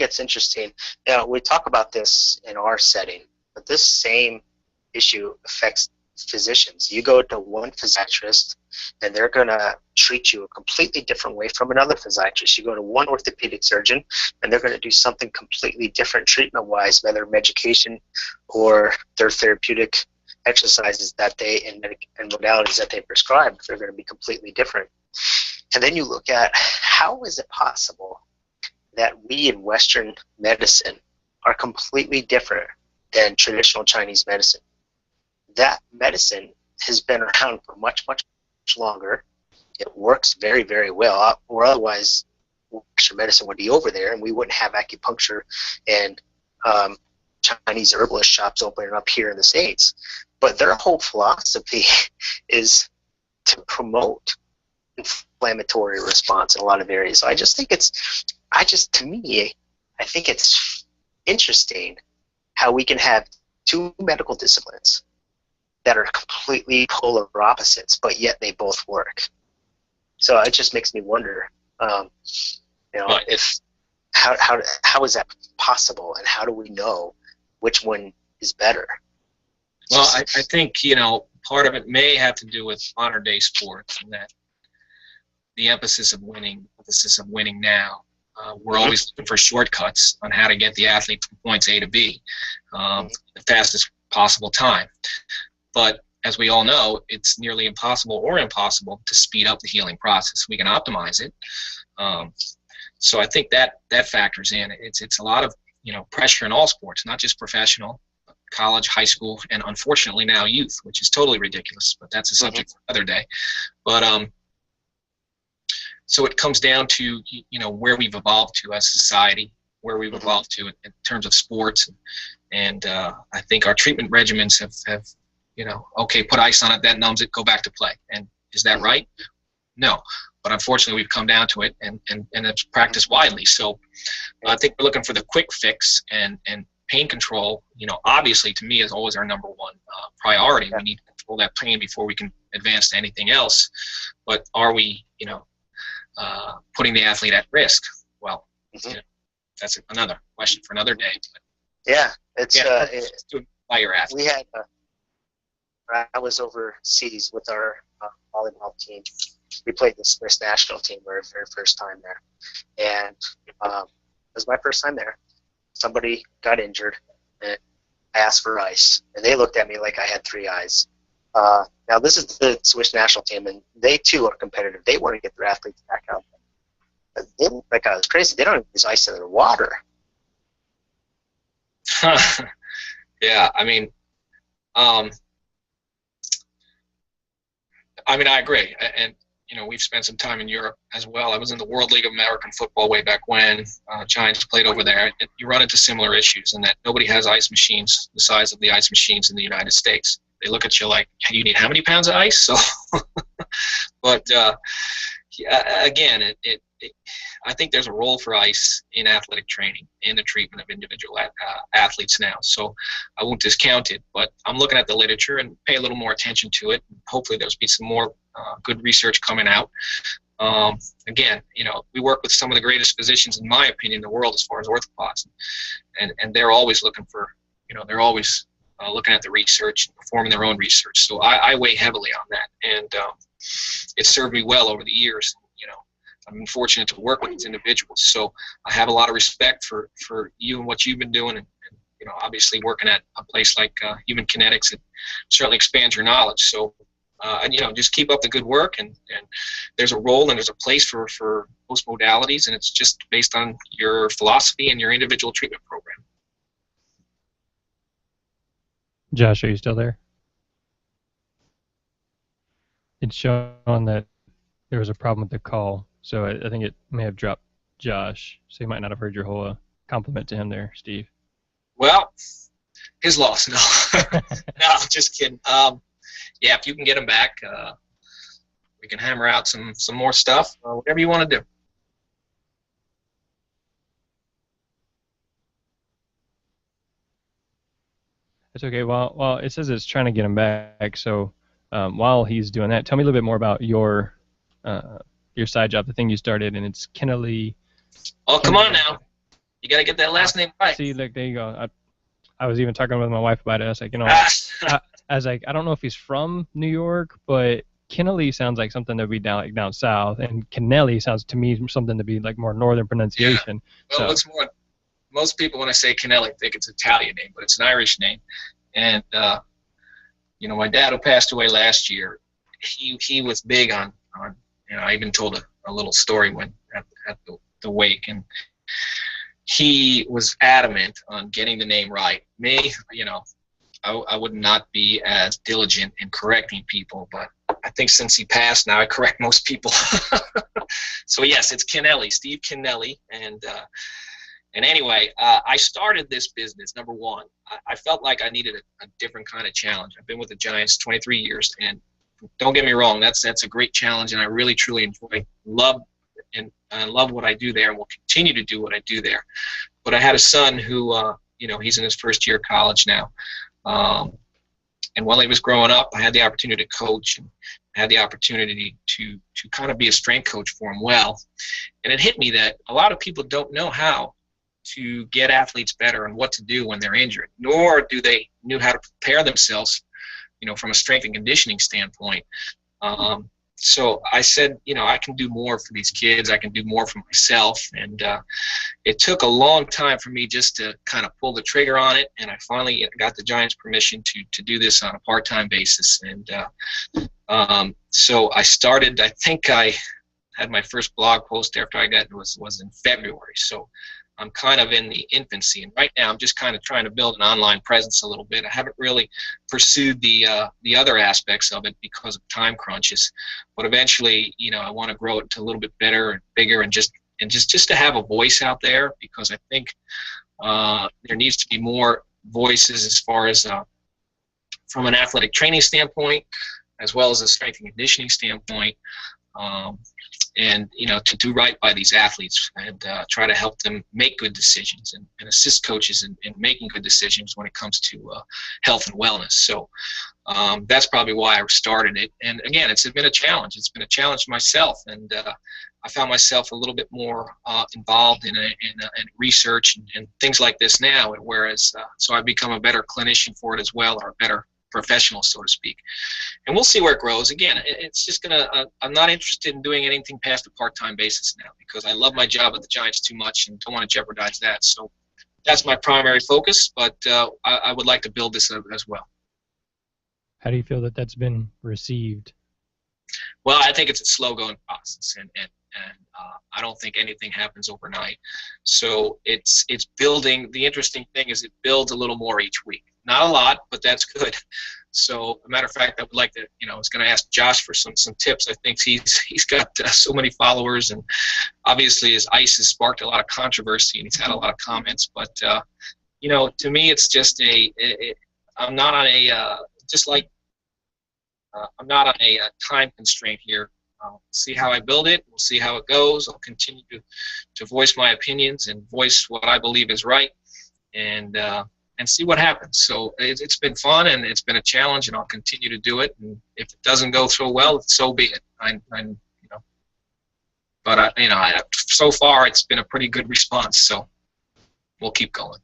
it's interesting. We talk about this in our setting, but this same issue affects physicians. You go to one physiatrist, and they're going to treat you a completely different way from another physiatrist. You go to one orthopedic surgeon, and they're going to do something completely different treatment-wise, whether medication or their therapeutic exercises that and modalities that they prescribe. They're going to be completely different. And then you look at, how is it possible that we in Western medicine are completely different than traditional Chinese medicine? That medicine has been around for much, much longer. It works very, very well, or otherwise Western medicine would be over there, and we wouldn't have acupuncture and Chinese herbalist shops opening up here in the States. But their whole philosophy is to promote inflammatory response in a lot of areas. So I think it's interesting how we can have two medical disciplines that are completely polar opposites, but yet they both work. So it just makes me wonder, if how is that possible, and how do we know which one is better? Well, I think part of it may have to do with modern day sports, and that the emphasis of winning now. We're always looking for shortcuts on how to get the athlete from points A to B, the fastest possible time. But as we all know, it's nearly impossible or impossible to speed up the healing process. We can optimize it. So I think that factors in. It's a lot of pressure in all sports, not just professional, college, high school, and unfortunately now youth, which is totally ridiculous. But that's a subject for another day. But so it comes down to where we've evolved to as a society, where we've evolved to in terms of sports, and I think our treatment regimens have put ice on it, that numbs it, go back to play. And is that right? No. But unfortunately, we've come down to it, and it's practiced widely. So I think we're looking for the quick fix, and pain control, obviously to me is always our number one priority. We need to control that pain before we can advance to anything else. But are we, putting the athlete at risk? Well, that's another question for another day. But, it's by your athlete. We had. I was overseas with our volleyball team. We played the Swiss national team our very first time there, and it was my first time there. Somebody got injured, and I asked for ice, and they looked at me like I had three eyes. Now this is the Swiss national team, and they too are competitive. They want to get their athletes back out there. They look like I was crazy. They don't even use ice in their water. Yeah, I mean, I agree, and we've spent some time in Europe as well. I was in the World League of American Football way back when. Giants played over there, and you run into similar issues in that nobody has ice machines the size of the ice machines in the United States. They look at you like, you need how many pounds of ice? So, but again, I think there's a role for ice in athletic training in the treatment of individual athletes now. So I won't discount it, but I'm looking at the literature and pay a little more attention to it. Hopefully there'll be some more good research coming out. Again, we work with some of the greatest physicians, in my opinion, in the world as far as orthopods, and they're always looking for, they're always looking at the research and performing their own research. So I weigh heavily on that, and it's served me well over the years. I've been fortunate to work with these individuals, so I have a lot of respect for you and what you've been doing, and obviously working at a place like Human Kinetics, it certainly expands your knowledge. So just keep up the good work, and there's a role and there's a place for most modalities, and it's just based on your philosophy and your individual treatment program. Josh, are you still there? It's shown that there was a problem with the call, so I think it may have dropped Josh, so you might not have heard your whole compliment to him there, Steve. Well, his loss. No, no, just kidding. Yeah, if you can get him back, we can hammer out some more stuff, whatever you want to do. It's okay. Well, it says it's trying to get him back, so while he's doing that, tell me a little bit more about your side job, the thing you started, and it's Kennelly. Oh, come on now. You got to get that last name right. See, look, there you go. I was even talking with my wife about it. I was like, I was like, I don't know if he's from New York, but Kennelly sounds like something to be down south, and Kennelly sounds to me something to be like more northern pronunciation. Yeah. Well, it's more. Most people, when I say Kennelly, think it's an Italian name, but it's an Irish name. And my dad, who passed away last year, he was big on I even told a little story when at the wake, and he was adamant on getting the name right. Me, I would not be as diligent in correcting people, but I think since he passed, now I correct most people. So yes, it's Kennelly, Steve Kennelly, and anyway, I started this business, number one. I felt like I needed a different kind of challenge. I've been with the Giants 23 years, and don't get me wrong, that's a great challenge, and I really, truly love what I do there, and will continue to do what I do there. But I had a son who, he's in his first year of college now. And while he was growing up, I had the opportunity to coach, and I had the opportunity to kind of be a strength coach for him well. And it hit me that a lot of people don't know how to get athletes better and what to do when they're injured, nor do they know how to prepare themselves, from a strength and conditioning standpoint. So I said, I can do more for these kids. I can do more for myself. And it took a long time for me just to kind of pull the trigger on it. And I finally got the Giants' permission to do this on a part-time basis. And so I started, I think I had my first blog post after I got it was in February. So I'm kind of in the infancy, and right now I'm just kind of trying to build an online presence a little bit. I haven't really pursued the other aspects of it because of time crunches, but eventually, I want to grow it to a little bit better and bigger, and just to have a voice out there, because I think there needs to be more voices as far as from an athletic training standpoint, as well as a strength and conditioning standpoint. And to do right by these athletes, and try to help them make good decisions, and assist coaches in making good decisions when it comes to health and wellness. So that's probably why I started it. And again, it's been a challenge. It's been a challenge myself, and I found myself a little bit more involved in research and things like this now. Whereas, so I've become a better clinician for it as well, or a better professional, so to speak. And we'll see where it grows. Again, it's just I'm not interested in doing anything past a part-time basis now, because I love my job at the Giants too much and don't want to jeopardize that. So that's my primary focus, but I would like to build this as well. How do you feel that that's been received? Well, I think it's a slow-going process, and I don't think anything happens overnight. So it's building. The interesting thing is it builds a little more each week. Not a lot, but that's good. So, a matter of fact, I would like to, I was going to ask Josh for some tips. I think he's got so many followers, and obviously his ice has sparked a lot of controversy, and he's had a lot of comments. But to me, it's just I'm not on a I'm not on a time constraint here. see how I build it. We'll see how it goes. I'll continue to voice my opinions and voice what I believe is right, and see what happens. So it's been fun, and it's been a challenge, and I'll continue to do it. And if it doesn't go so well, so be it. But so far it's been a pretty good response. So we'll keep going.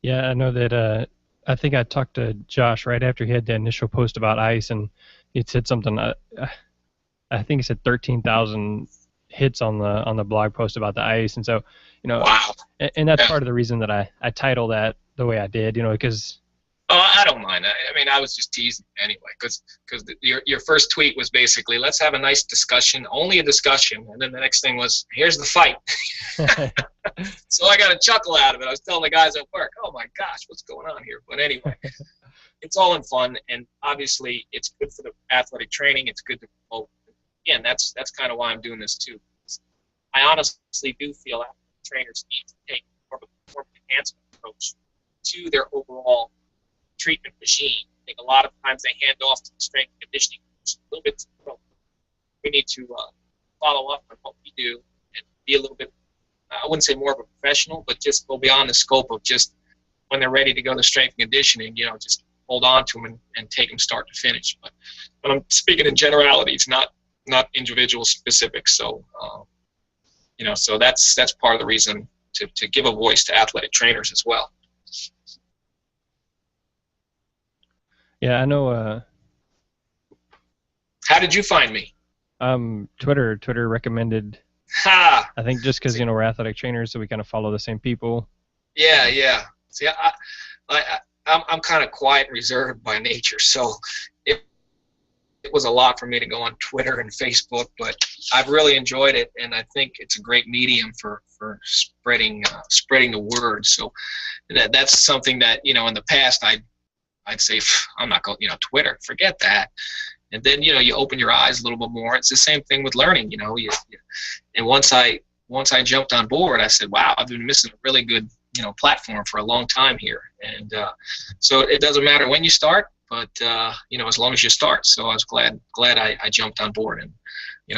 Yeah, I know that. I think I talked to Josh right after he had the initial post about ice, and he said something. I think he said 13,000 hits on the blog post about the ice, and so Wow. and that's part of the reason that I title that the way I did, because. Oh, I don't mind. I mean, I was just teasing anyway, because your first tweet was basically, let's have a nice discussion, only a discussion, and then the next thing was, here's the fight. So I got a chuckle out of it. I was telling the guys at work, oh my gosh, what's going on here? But anyway, it's all in fun, and obviously it's good for the athletic training. It's good to promote. Again, that's kind of why I'm doing this too. I honestly do feel athletic trainers need to take more of a performance enhancement approach to their overall treatment regime. I think a lot of times they hand off to the strength and conditioning coach a little bit too early. We need to follow up on what we do and be a little bit, I wouldn't say more of a professional, but just go beyond the scope of just when they're ready to go to strength and conditioning, just hold on to them and take them start to finish. But I'm speaking in generalities, not individual specifics. So, so that's part of the reason to give a voice to athletic trainers as well. Yeah, I know. How did you find me? Twitter recommended. Ha! I think just because we're athletic trainers, so we kind of follow the same people. Yeah. See, I'm kind of quiet and reserved by nature, so it was a lot for me to go on Twitter and Facebook, but I've really enjoyed it, and I think it's a great medium for spreading the word. So that's something that in the past I'd say, I'm not going, Twitter, forget that. And then, you open your eyes a little bit more. It's the same thing with learning, and once I jumped on board, I said, wow, I've been missing a really good, platform for a long time here. And so it doesn't matter when you start, but, as long as you start. So I was glad I jumped on board. And,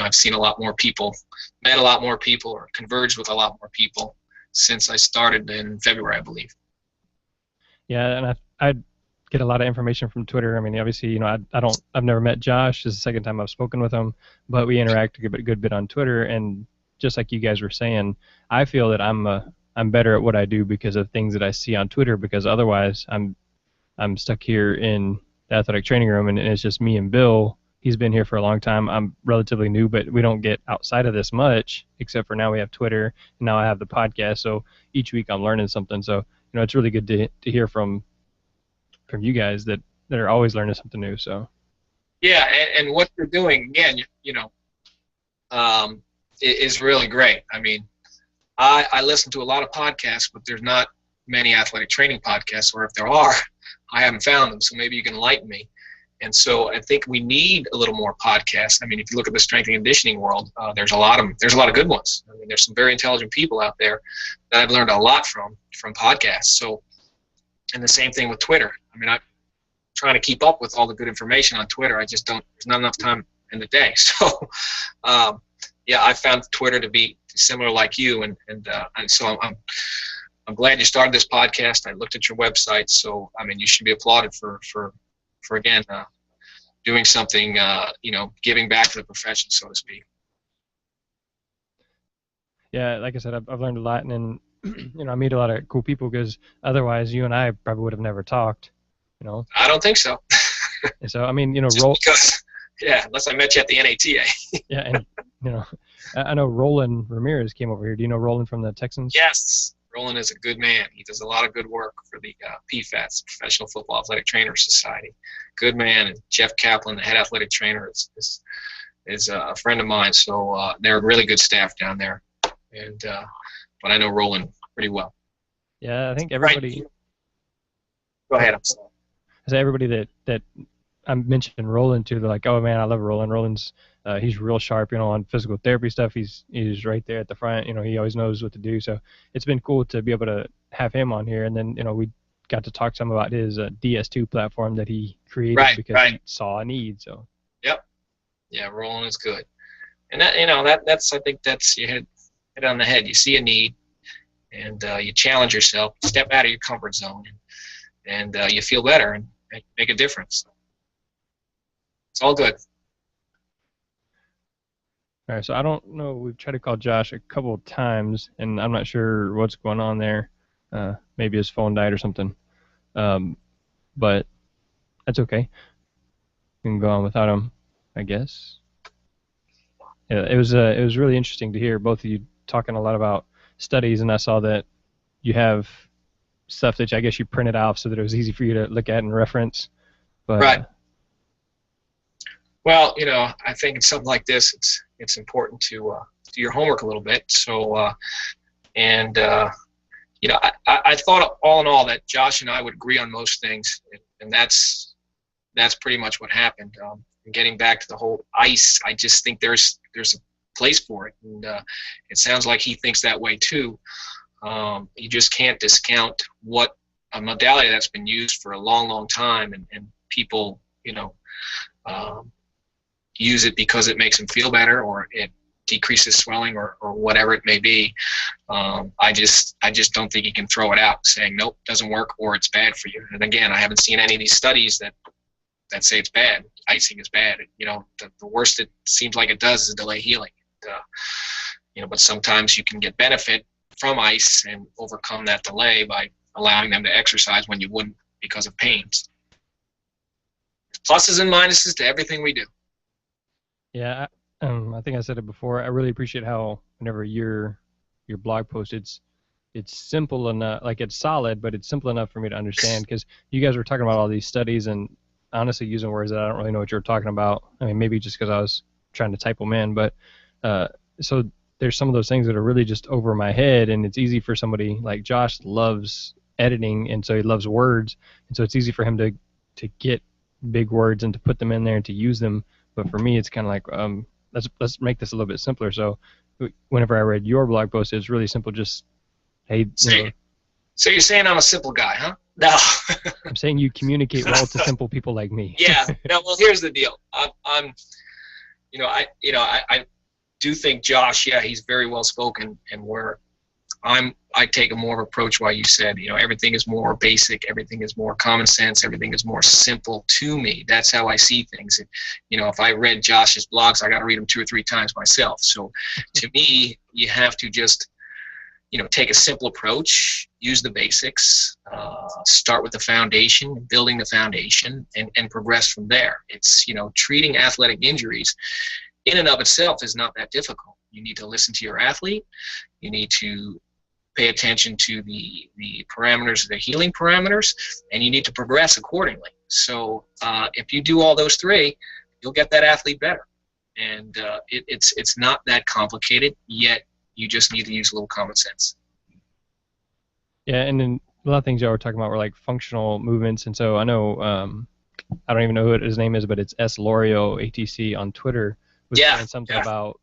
I've seen a lot more people, met a lot more people, or converged with a lot more people since I started in February, I believe. Yeah, and I get a lot of information from Twitter. I mean, obviously, I've never met Josh. This is the second time I've spoken with him, but we interact a good bit on Twitter. And just like you guys were saying, I feel that I'm better at what I do because of things that I see on Twitter. Because otherwise, I'm stuck here in the athletic training room, and it's just me and Bill. He's been here for a long time. I'm relatively new, but we don't get outside of this much, except for now we have Twitter, and now I have the podcast. So each week I'm learning something. So it's really good to hear from you guys that are always learning something new. So yeah, and what you're doing again, is really great. I mean, I listen to a lot of podcasts, but there's not many athletic training podcasts, or if there are, I haven't found them. So maybe you can enlighten me. And so I think we need a little more podcasts. I mean, if you look at the strength and conditioning world, there's a lot of good ones. I mean, there's some very intelligent people out there that I've learned a lot from podcasts. So, and the same thing with Twitter. I mean, I'm trying to keep up with all the good information on Twitter. There's not enough time in the day. So, yeah, I found Twitter to be similar like you. And so I'm glad you started this podcast. I looked at your website. So, I mean, you should be applauded for again, doing something, giving back to the profession, so to speak. Yeah, like I said, I've learned a lot, and I meet a lot of cool people, because otherwise you and I probably would have never talked. I don't think so. And so, I mean, unless I met you at the NATA. Yeah, and I know Roland Ramirez came over here. Do you know Roland from the Texans? Yes, Roland is a good man. He does a lot of good work for the PFAS, Professional Football Athletic Trainers Society. Good man. And Jeff Kaplan, the head athletic trainer, is a friend of mine. So they're a really good staff down there. And but I know Roland pretty well. Yeah, I think everybody. Right. Go ahead. I'm sorry. I say everybody that I mentioned Roland to, they're like, oh man, I love Roland. Roland's he's real sharp, on physical therapy stuff. He's right there at the front. He always knows what to do. So it's been cool to be able to have him on here. And then we got to talk some about his DS2 platform that he created because he saw a need. So. Yeah, rolling is good. And that, that's, I think that's, you hit it on the head. You see a need, and you challenge yourself, step out of your comfort zone, and you feel better and make a difference. It's all good. All right, so I don't know. We've tried to call Josh a couple of times, and I'm not sure what's going on there. Maybe his phone died or something. But that's okay. We can go on without him, I guess. Yeah, it was really interesting to hear both of you talking a lot about studies, and I saw that you have stuff that I guess you printed out so that it was easy for you to look at and reference. But, right. Well, I think in something like this, it's important to do your homework a little bit. So, I thought all in all that Josh and I would agree on most things, and that's pretty much what happened. And getting back to the whole ice, I just think there's a place for it, and it sounds like he thinks that way too. You just can't discount what a modality that's been used for a long, long time, and people, use it because it makes them feel better, or it decreases swelling, or whatever it may be. I just don't think you can throw it out saying nope, doesn't work, or it's bad for you. And again, I haven't seen any of these studies that say it's bad. Icing is bad. The worst it seems like it does is delay healing. But sometimes you can get benefit from ice and overcome that delay by allowing them to exercise when you wouldn't because of pains. Pluses and minuses to everything we do. Yeah, I think I said it before. I really appreciate how whenever your blog post, it's simple enough, like it's solid, but it's simple enough for me to understand, because you guys were talking about all these studies and honestly using words that I don't really know what you were talking about. I mean, maybe just because I was trying to type them in, but so there's some of those things that are really just over my head, and it's easy for somebody like Josh loves editing, and so he loves words, and so it's easy for him to get big words and to put them in there and to use them. But for me, it's kind of like, let's make this a little bit simpler. So whenever I read your blog post, it's really simple. Just, hey. So you're saying I'm a simple guy, huh? No. I'm saying you communicate well to simple people like me. Yeah. No. Well, here's the deal. I do think Josh. Yeah, he's very well spoken, and where I take a more of approach. Why you said, everything is more basic, everything is more common sense, everything is more simple to me. That's how I see things. And, if I read Josh's blogs, I got to read them 2 or 3 times myself. So to me, you have to just, take a simple approach, use the basics, start with the foundation, building the foundation, and progress from there. It's, treating athletic injuries in and of itself is not that difficult. You need to listen to your athlete. You need to pay attention to the parameters, the healing parameters, and you need to progress accordingly. So if you do all those 3, you'll get that athlete better. And it's not that complicated, yet you just need to use a little common sense. Yeah, and then a lot of things y'all were talking about were like functional movements, and so I know, I don't even know who his name is, but it's S. Lorio ATC on Twitter was saying something about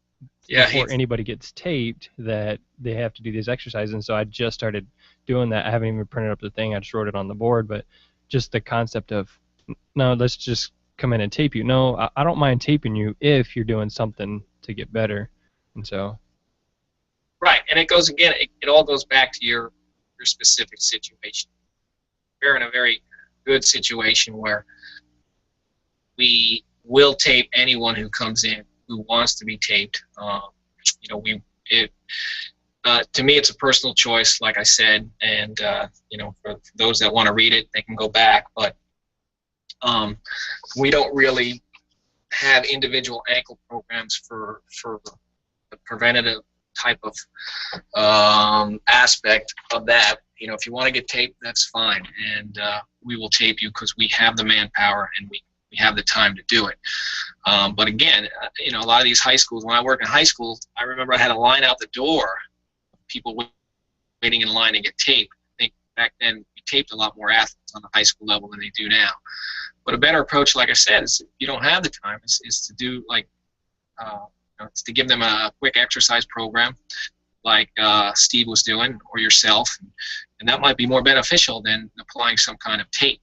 before anybody gets taped that they have to do these exercises, and so I just started doing that. I haven't even printed up the thing. I just wrote it on the board, but just the concept of, no, let's just come in and tape you. No, I don't mind taping you if you're doing something to get better, and so. Right, and it goes again. It all goes back to your specific situation. We're in a very good situation where we will tape anyone who comes in who wants to be taped. To me, it's a personal choice, like I said, and for those that want to read it, they can go back. But we don't really have individual ankle programs for the preventative type of aspect of that. If you want to get taped, that's fine, and we will tape you because we have the manpower and we have the time to do it. But again, a lot of these high schools, when I worked in high school, I remember I had a line out the door of people waiting in line to get taped. I think back then we taped a lot more athletes on the high school level than they do now. But a better approach, like I said, is if you don't have the time, is to do it's to give them a quick exercise program like Steve was doing, or yourself, and that might be more beneficial than applying some kind of tape.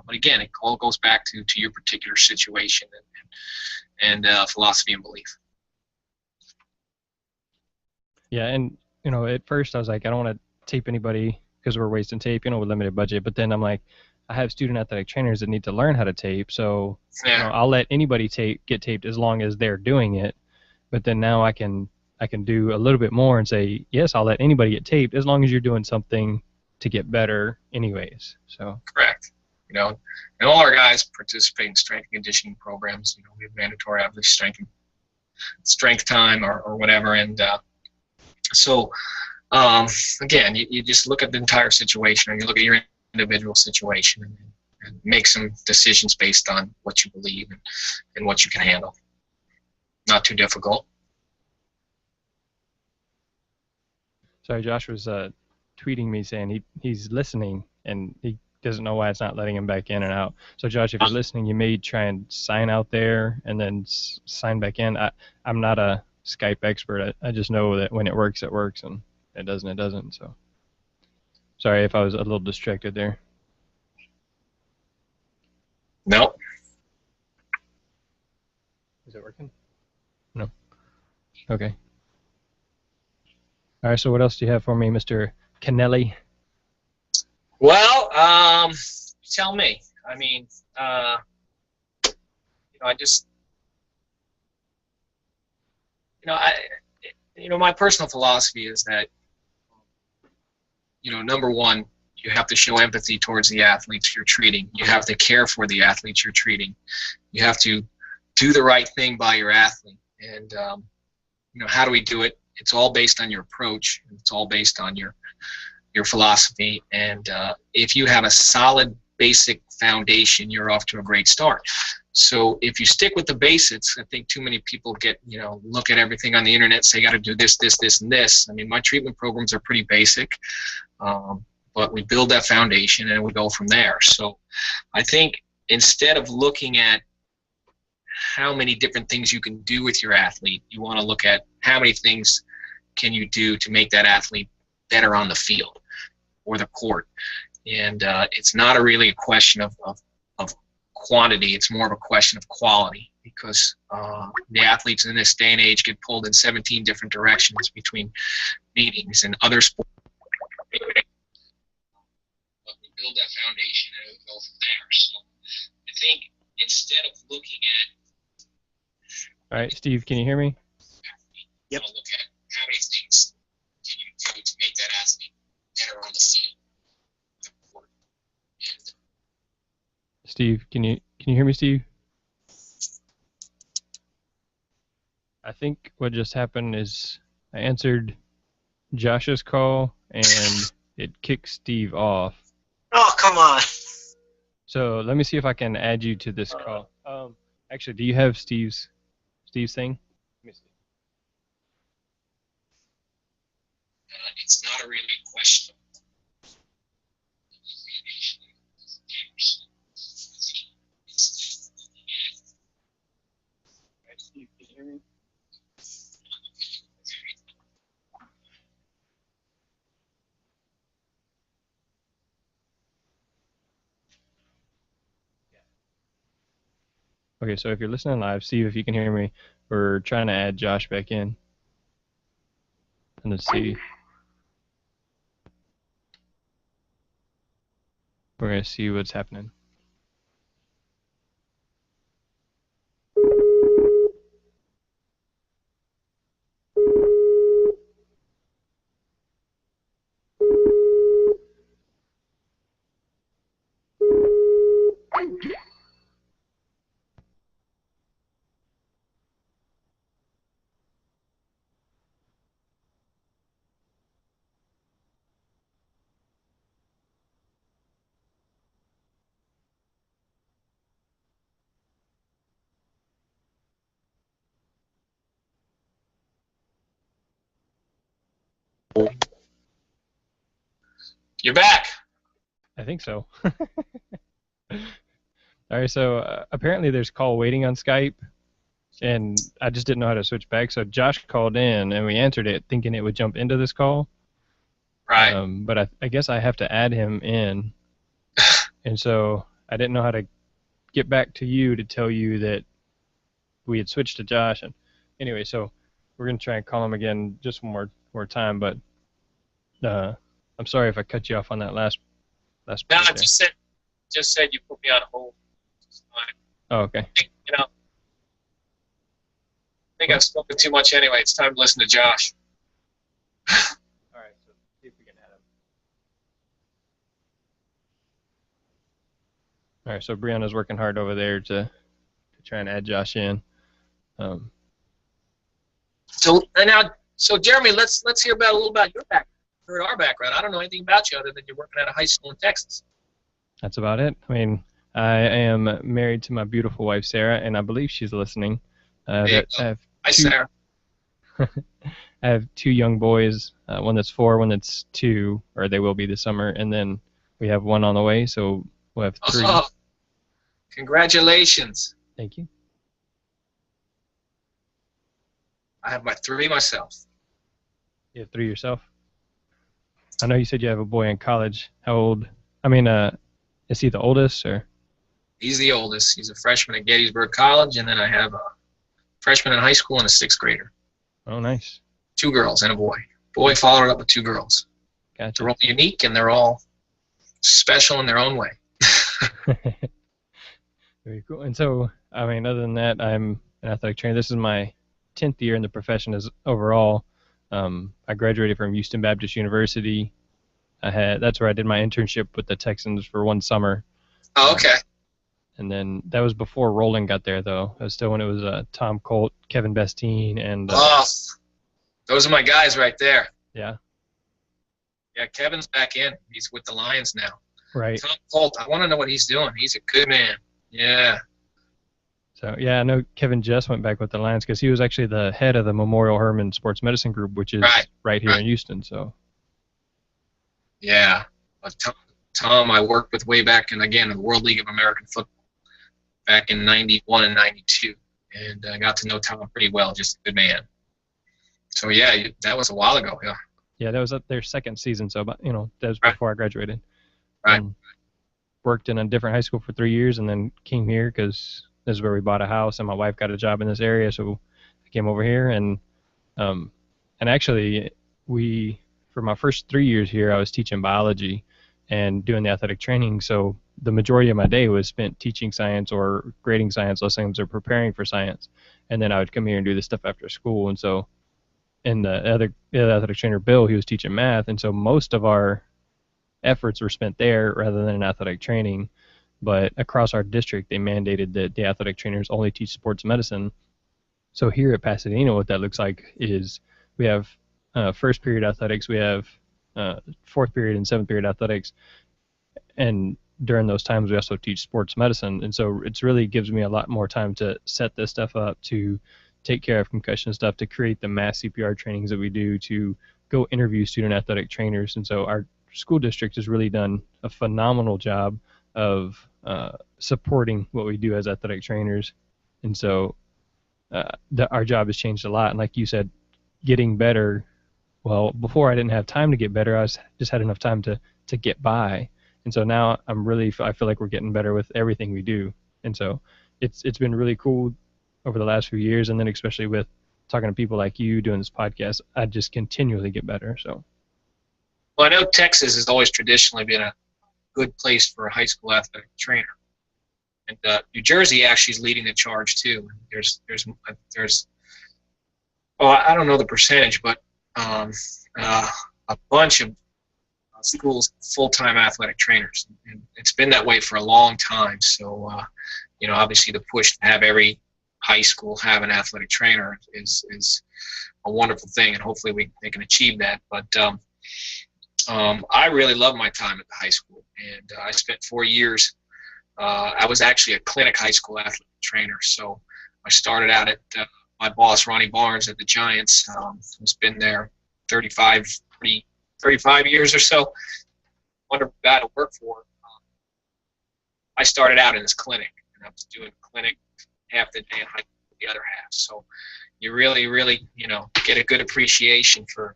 But again, it all goes back to your particular situation and philosophy and belief. Yeah, and at first I was like, I don't want to tape anybody because we're wasting tape, with limited budget. But then I'm like, I have student athletic trainers that need to learn how to tape, so I'll let anybody get taped as long as they're doing it. But then now I can do a little bit more and say, yes, I'll let anybody get taped as long as you're doing something to get better anyways. So correct. And all our guys participate in strength and conditioning programs. We have mandatory obviously strength time or whatever. And so again, you just look at the entire situation, and you look at your individual situation, and make some decisions based on what you believe and what you can handle. Not too difficult. Sorry, Josh was tweeting me saying he's listening, and he doesn't know why it's not letting him back in and out. So, Josh, if you're listening, you may try and sign out there and then sign back in. I'm not a Skype expert. I just know that when it works, and it doesn't. So, sorry if I was a little distracted there. No. Is it working? No. Okay. All right, so what else do you have for me, Mr. Kennelly? Well, tell me. I mean, my personal philosophy is that, number one, you have to show empathy towards the athletes you're treating. You have to care for the athletes you're treating. You have to do the right thing by your athlete. And, how do we do it? It's all based on your approach. It's all based on your philosophy. And if you have a solid basic foundation, you're off to a great start. So if you stick with the basics, I think too many people look at everything on the internet, say, got to do this, this, this, and this. I mean, my treatment programs are pretty basic, but we build that foundation and we go from there. So I think instead of looking at how many different things you can do with your athlete, you want to look at how many things can you do to make that athlete better on the field or the court. And it's not really a question of quantity, it's more of a question of quality, because the athletes in this day and age get pulled in 17 different directions between meetings and other sports. But we build that foundation and we go from there. So I think instead of looking at... All right, Steve, can you hear me? Yep. Look at how many things can you do to make that athlete better on the field. Steve, can you hear me, Steve? I think what just happened is I answered Josh's call and it kicked Steve off. Oh, come on. So let me see if I can add you to this call. Actually, do you have Steve's thing? Let me see. It's not a really question. Steve, can you hear me? Okay, so if you're listening live, Steve, if you can hear me, we're trying to add Josh back in. And let's see. We're going to see what's happening. You're back. I think so. All right, so apparently there's call waiting on Skype, and I just didn't know how to switch back. So Josh called in, and we answered it thinking it would jump into this call. Right. But I guess I have to add him in, and so I didn't know how to get back to you to tell you that we had switched to Josh. And anyway, so we're gonna try and call him again just one more time. But I'm sorry if I cut you off on that last. No, I just said you put me on hold. It's fine. Oh, okay. I think I've spoken too much anyway. It's time to listen to Josh. All right, so see if we can add him. All right, so Brianna's working hard over there to try and add Josh in. So Jeremy, let's hear a little about your background. Heard our background. I don't know anything about you other than you're working at a high school in Texas. That's about it. I mean, I am married to my beautiful wife Sarah, and I believe she's listening. Hi, Sarah. I have 2 young boys, one that's 4, one that's 2, or they will be this summer, and then we have one on the way, so we'll have 3. Oh, congratulations. Thank you. I have my 3 myself. You have 3 yourself? I know you said you have a boy in college. How old? I mean, is he the oldest, or? He's the oldest. He's a freshman at Gettysburg College, and then I have a freshman in high school and a 6th grader. Oh, nice. 2 girls and a boy. Boy followed up with 2 girls. Gotcha. They're all unique, and they're all special in their own way. Very cool. And so, I mean, other than that, I'm an athletic trainer. This is my 10th year in the profession as overall. I graduated from Houston Baptist University. That's where I did my internship with the Texans for 1 summer. Oh, okay. And then that was before Roland got there, though. It was still when it was Tom Colt, Kevin Bestine, and those are my guys right there. Yeah. Yeah, Kevin's back in. He's with the Lions now. Right. Tom Colt, I want to know what he's doing. He's a good man. Yeah. So, yeah, I know Kevin just went back with the Lions because he was actually the head of the Memorial Hermann Sports Medicine Group, which is right here in Houston. So. Yeah. But Tom, I worked with way back in the World League of American Football back in 91 and 92. And I got to know Tom pretty well, just a good man. So, yeah, that was a while ago, yeah. Yeah, that was their 2nd season, so, that was before I graduated. Right. Worked in a different high school for 3 years and then came here because this is where we bought a house and my wife got a job in this area, so I came over here. And actually, for my first 3 years here, I was teaching biology and doing the athletic training, so the majority of my day was spent teaching science or grading science lessons or preparing for science. And then I would come here and do this stuff after school. And so in the other athletic trainer, Bill, he was teaching math, and so most of our efforts were spent there rather than in athletic training. But across our district, they mandated that the athletic trainers only teach sports medicine. So here at Pasadena, what that looks like is we have 1st period athletics, we have 4th period and 7th period athletics, and during those times we also teach sports medicine. And so it's really gives me a lot more time to set this stuff up, to take care of concussion stuff, to create the mass CPR trainings that we do, to go interview student athletic trainers. And so our school district has really done a phenomenal job of supporting what we do as athletic trainers. And so our job has changed a lot. And like you said, getting better, well, before I didn't have time to get better. I just had enough time to get by. And so now I feel like we're getting better with everything we do. And so it's been really cool over the last few years, and then especially with talking to people like you doing this podcast, I just continually get better. So. Well, I know Texas has always traditionally been a good place for a high school athletic trainer, and New Jersey actually is leading the charge too. There's I don't know the percentage, but a bunch of schools full-time athletic trainers, and it's been that way for a long time. So obviously the push to have every high school have an athletic trainer is a wonderful thing, and hopefully they can achieve that. But I really love my time at the high school, and I spent 4 years. I was actually a clinic high school athletic trainer, so I started out at my boss, Ronnie Barnes, at the Giants, who's been there 35 years or so. Wonderful guy to work for. I started out in his clinic, and I was doing clinic half the day and high school the other half. So you really, get a good appreciation for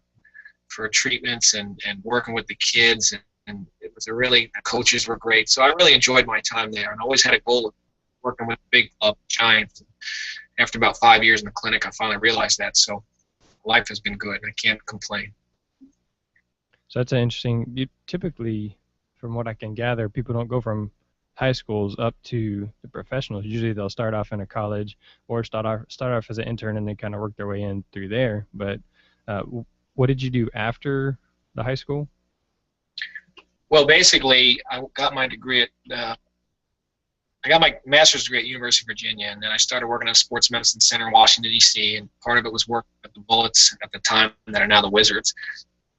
treatments and working with the kids, and it was the coaches were great. So I really enjoyed my time there, and I always had a goal of working with the big club, Giants, after about 5 years in the clinic, I finally realized that. So life has been good. I can't complain. So that's interesting. Typically, from what I can gather, people don't go from high schools up to the professionals. Usually they'll start off in a college or start off as an intern and then kind of work their way in through there. But what did you do after the high school? Well, basically, I got my degree at I got my master's degree at University of Virginia, and then I started working at a sports medicine center in Washington, D.C., and part of it was working at the Bullets at the time that are now the Wizards,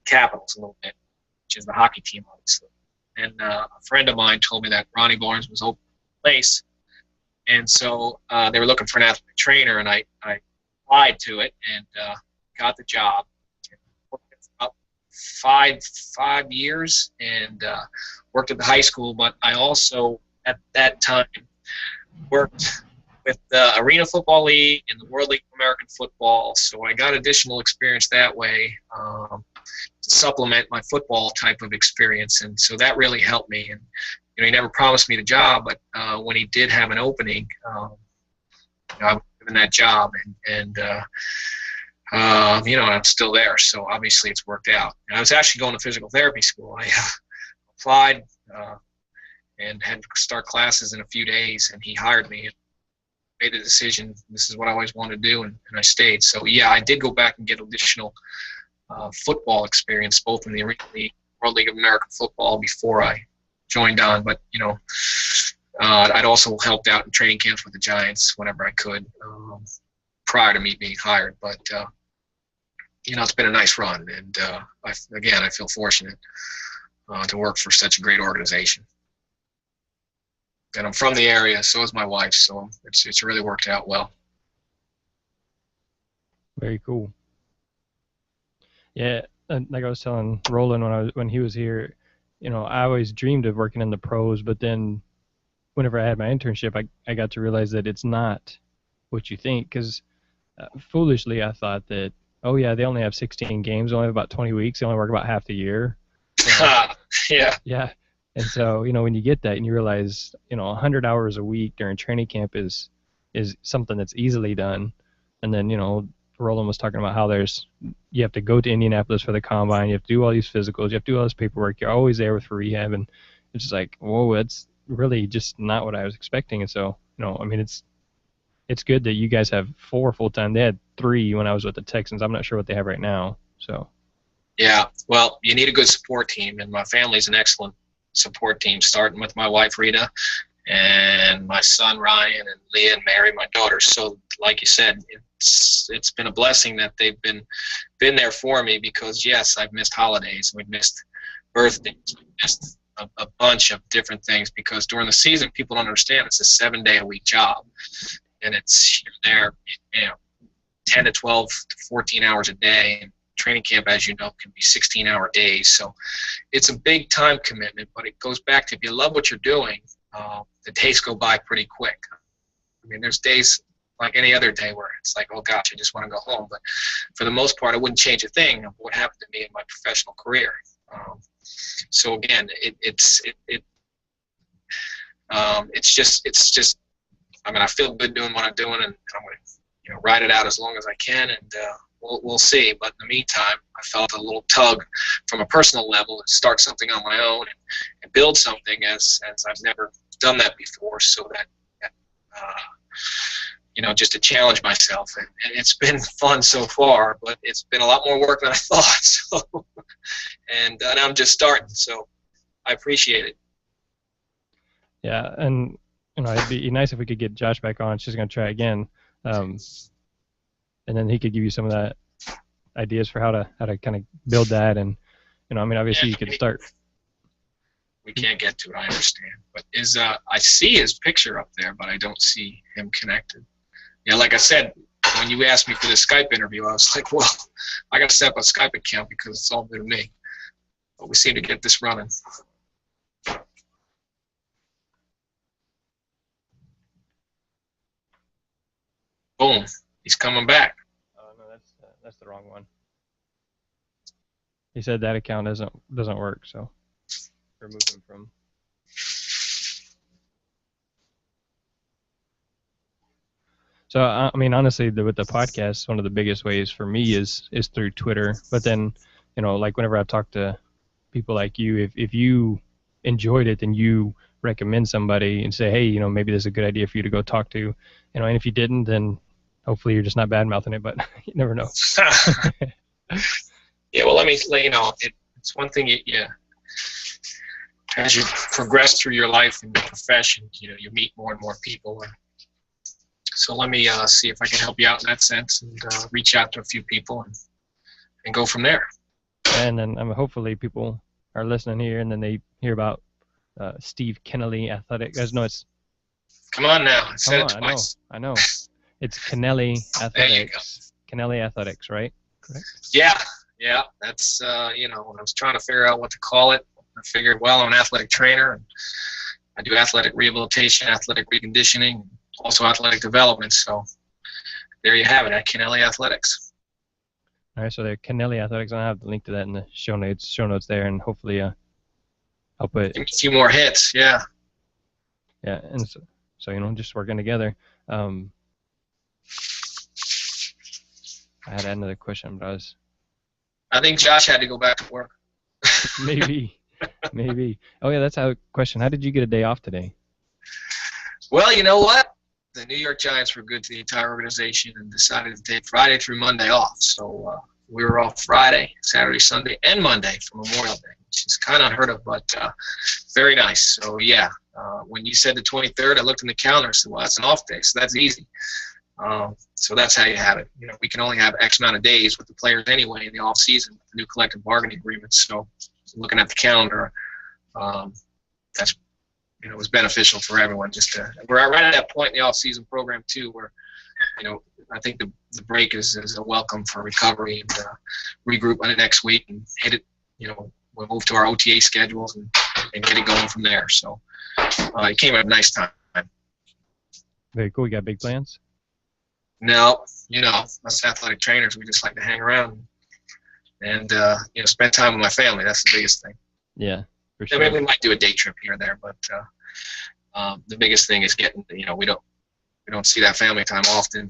Capitals a little bit, which is the hockey team, obviously. And a friend of mine told me that Ronnie Barnes was open place, and so they were looking for an athletic trainer, and I applied to it and got the job. Worked there for about five years and worked at the high school, but I also at that time worked with the Arena Football League and the World League of American Football, so I got additional experience that way to supplement my football type of experience, and so that really helped me. And he never promised me the job, but when he did have an opening, I was given that job, and I'm still there, so obviously it's worked out. And I was actually going to physical therapy school. I applied and had to start classes in a few days, and he hired me and made the decision, this is what I always wanted to do, and I stayed. So yeah, I did go back and get additional football experience, both in the Arena League, World League of American Football, before I joined on. But I'd also helped out in training camps with the Giants whenever I could, prior to me being hired. But it's been a nice run, and I feel fortunate to work for such a great organization. And I'm from the area, so is my wife, so it's really worked out well. Very cool. Yeah, and like I was telling Roland when he was here, I always dreamed of working in the pros, but then whenever I had my internship, I got to realize that it's not what you think, because foolishly I thought that, oh yeah, they only have 16 games, they only have about 20 weeks, they only work about half the year. So, yeah. Yeah. And so, when you get that and you realize, 100 hours a week during training camp is something that's easily done. And then, Roland was talking about how you have to go to Indianapolis for the combine, you have to do all these physicals, you have to do all this paperwork, you're always there with rehab, and it's just like, whoa, that's really just not what I was expecting. And so, it's good that you guys have 4 full-time. They had 3 when I was with the Texans. I'm not sure what they have right now. So. Yeah, well, you need a good support team, and my family's an excellent support team, starting with my wife Rita and my son Ryan and Leah and Mary, my daughter. So like you said, it's been a blessing that they've been there for me, because yes, I've missed holidays, we've missed birthdays, we've missed a bunch of different things, because during the season people don't understand it's a 7-day-a-week job, and it's you're there 10 to 12 to 14 hours a day, and training camp, as you know, can be 16-hour days. So it's a big time commitment, but it goes back to, if you love what you're doing, the days go by pretty quick. I mean, there's days like any other day where it's like, oh gosh, I just want to go home. But for the most part, I wouldn't change a thing of what happened to me in my professional career. So again, it's just. I mean, I feel good doing what I'm doing, and I'm going to ride it out as long as I can, and we'll see. But in the meantime, I felt a little tug from a personal level to start something on my own and build something as I've never done that before. So that just to challenge myself, and it's been fun so far, but it's been a lot more work than I thought. So, and I'm just starting, so I appreciate it. Yeah, and it'd be nice if we could get Josh back on. She's going to try again, and then he could give you some of that ideas for how to kind of build that. And obviously you could start. We can't get to it, I understand, but I see his picture up there, but I don't see him connected. Yeah, like I said, when you asked me for this Skype interview, I was like, well, I got to set up a Skype account because it's all new to me. But we seem to get this running. Boom, he's coming back. Oh no, that's the wrong one. He said that account doesn't work, so remove him from. So I mean, honestly, with the podcast, one of the biggest ways for me is through Twitter. But then, like whenever I talk to people like you, if you enjoyed it, then you recommend somebody and say, hey, maybe this is a good idea for you to go talk to, and if you didn't, then hopefully you're just not bad mouthing it, but you never know. Yeah, well, let me let you know. It's one thing, as you progress through your life and your profession, you meet more and more people. So let me see if I can help you out in that sense and reach out to a few people and go from there. And then hopefully people are listening here, and then they hear about Steve Kennelly Athletics. No, it's. Come on now, I said it twice. I know. It's Kennelly Athletics. There you go. Kennelly Athletics, right? Correct. Yeah. That's when I was trying to figure out what to call it, I figured, well, I'm an athletic trainer, and I do athletic rehabilitation, athletic reconditioning, also athletic development. So there you have it, at Kennelly Athletics. All right, so they're Kennelly Athletics. I'll have the link to that in the show notes there, and hopefully I'll put a few more hits. Yeah, and so just working together. I had another question, but I think Josh had to go back to work. Maybe. Oh yeah, that's a question. How did you get a day off today? Well, you know what? The New York Giants were good to the entire organization and decided to take Friday through Monday off. So we were off Friday, Saturday, Sunday, and Monday for Memorial Day, which is kind of unheard of, but very nice. So yeah, when you said the 23rd, I looked in the calendar and said, well, that's an off day, so that's easy. So that's how you have it. We can only have X amount of days with the players anyway in the off season with the new collective bargaining agreements. So looking at the calendar, that's was beneficial for everyone. We're right at that point in the off season program too, where I think the break is a welcome for recovery and regroup on it next week and hit it. We'll move to our OTA schedules and get it going from there. So it came at a nice time. Very cool. You got big plans? No, us athletic trainers, we just like to hang around and spend time with my family. That's the biggest thing. Yeah, for sure. I mean, we might do a day trip here or there, but the biggest thing is getting. We don't see that family time often.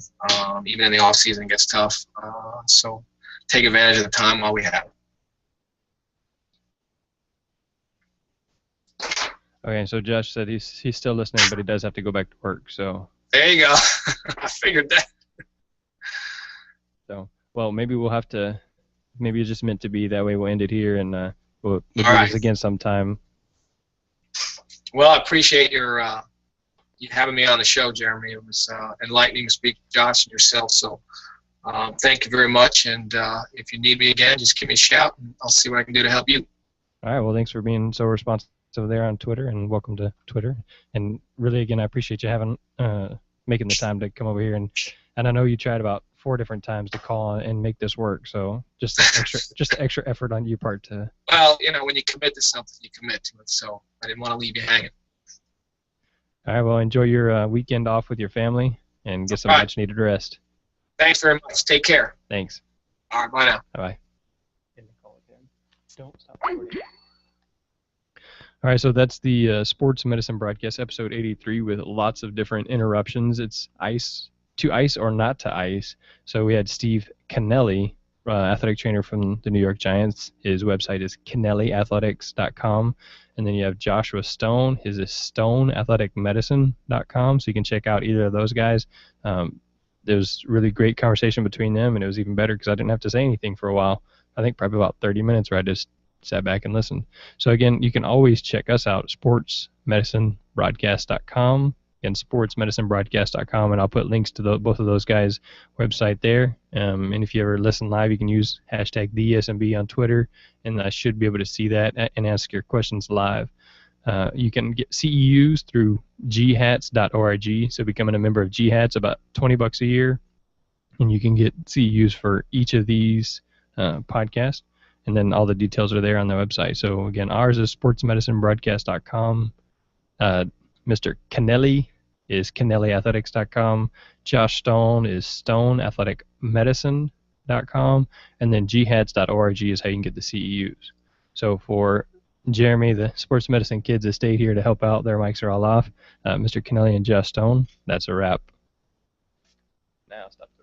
Even in the off season, it gets tough. So take advantage of the time while we have it. Okay, so Josh said he's still listening, but he does have to go back to work. So there you go. I figured that. So, well, maybe we'll have to. Maybe it's just meant to be that way. We'll end it here, and we'll do this again sometime. Well, I appreciate you having me on the show, Jeremy. It was enlightening to speak to Josh and yourself. So, thank you very much. And if you need me again, just give me a shout, and I'll see what I can do to help you. All right. Well, thanks for being so responsive there on Twitter, and welcome to Twitter. And really, again, I appreciate you making the time to come over here, and I know you tried about 4 different times to call and make this work. So just the extra effort on your part to. Well, when you commit to something, you commit to it. So I didn't want to leave you hanging. All right. Well, enjoy your weekend off with your family and get some much needed rest. Thanks very much. Take care. Thanks. All right. Bye now. Bye. Don't stop recording. All right, so that's the Sports Medicine Broadcast, episode 83, with lots of different interruptions. It's to ice or not to ice. So we had Steve Kennelly, athletic trainer from the New York Giants. His website is KennellyAthletics.com. And then you have Joshua Stone. His is StoneAthleticMedicine.com. So you can check out either of those guys. There was really great conversation between them, and it was even better because I didn't have to say anything for a while. I think probably about 30 minutes where I just sat back and listened. So again, you can always check us out, sportsmedicinebroadcast.com. Again, sportsmedicinebroadcast.com, and I'll put links to both of those guys' website there. And if you ever listen live, you can use hashtag TheSMB on Twitter, and I should be able to see that and ask your questions live. You can get CEUs through ghats.org. So becoming a member of GHATS, about $20 a year, and you can get CEUs for each of these podcasts. And then all the details are there on the website. So again, ours is sportsmedicinebroadcast.com. Mr. Kennelly is KennellyAthletics.com. Josh Stone is StoneAthleticMedicine.com. And then ghats.org is how you can get the CEUs. So for Jeremy, the sports medicine kids that stayed here to help out, their mics are all off. Mr. Kennelly and Josh Stone, that's a wrap. now, stuff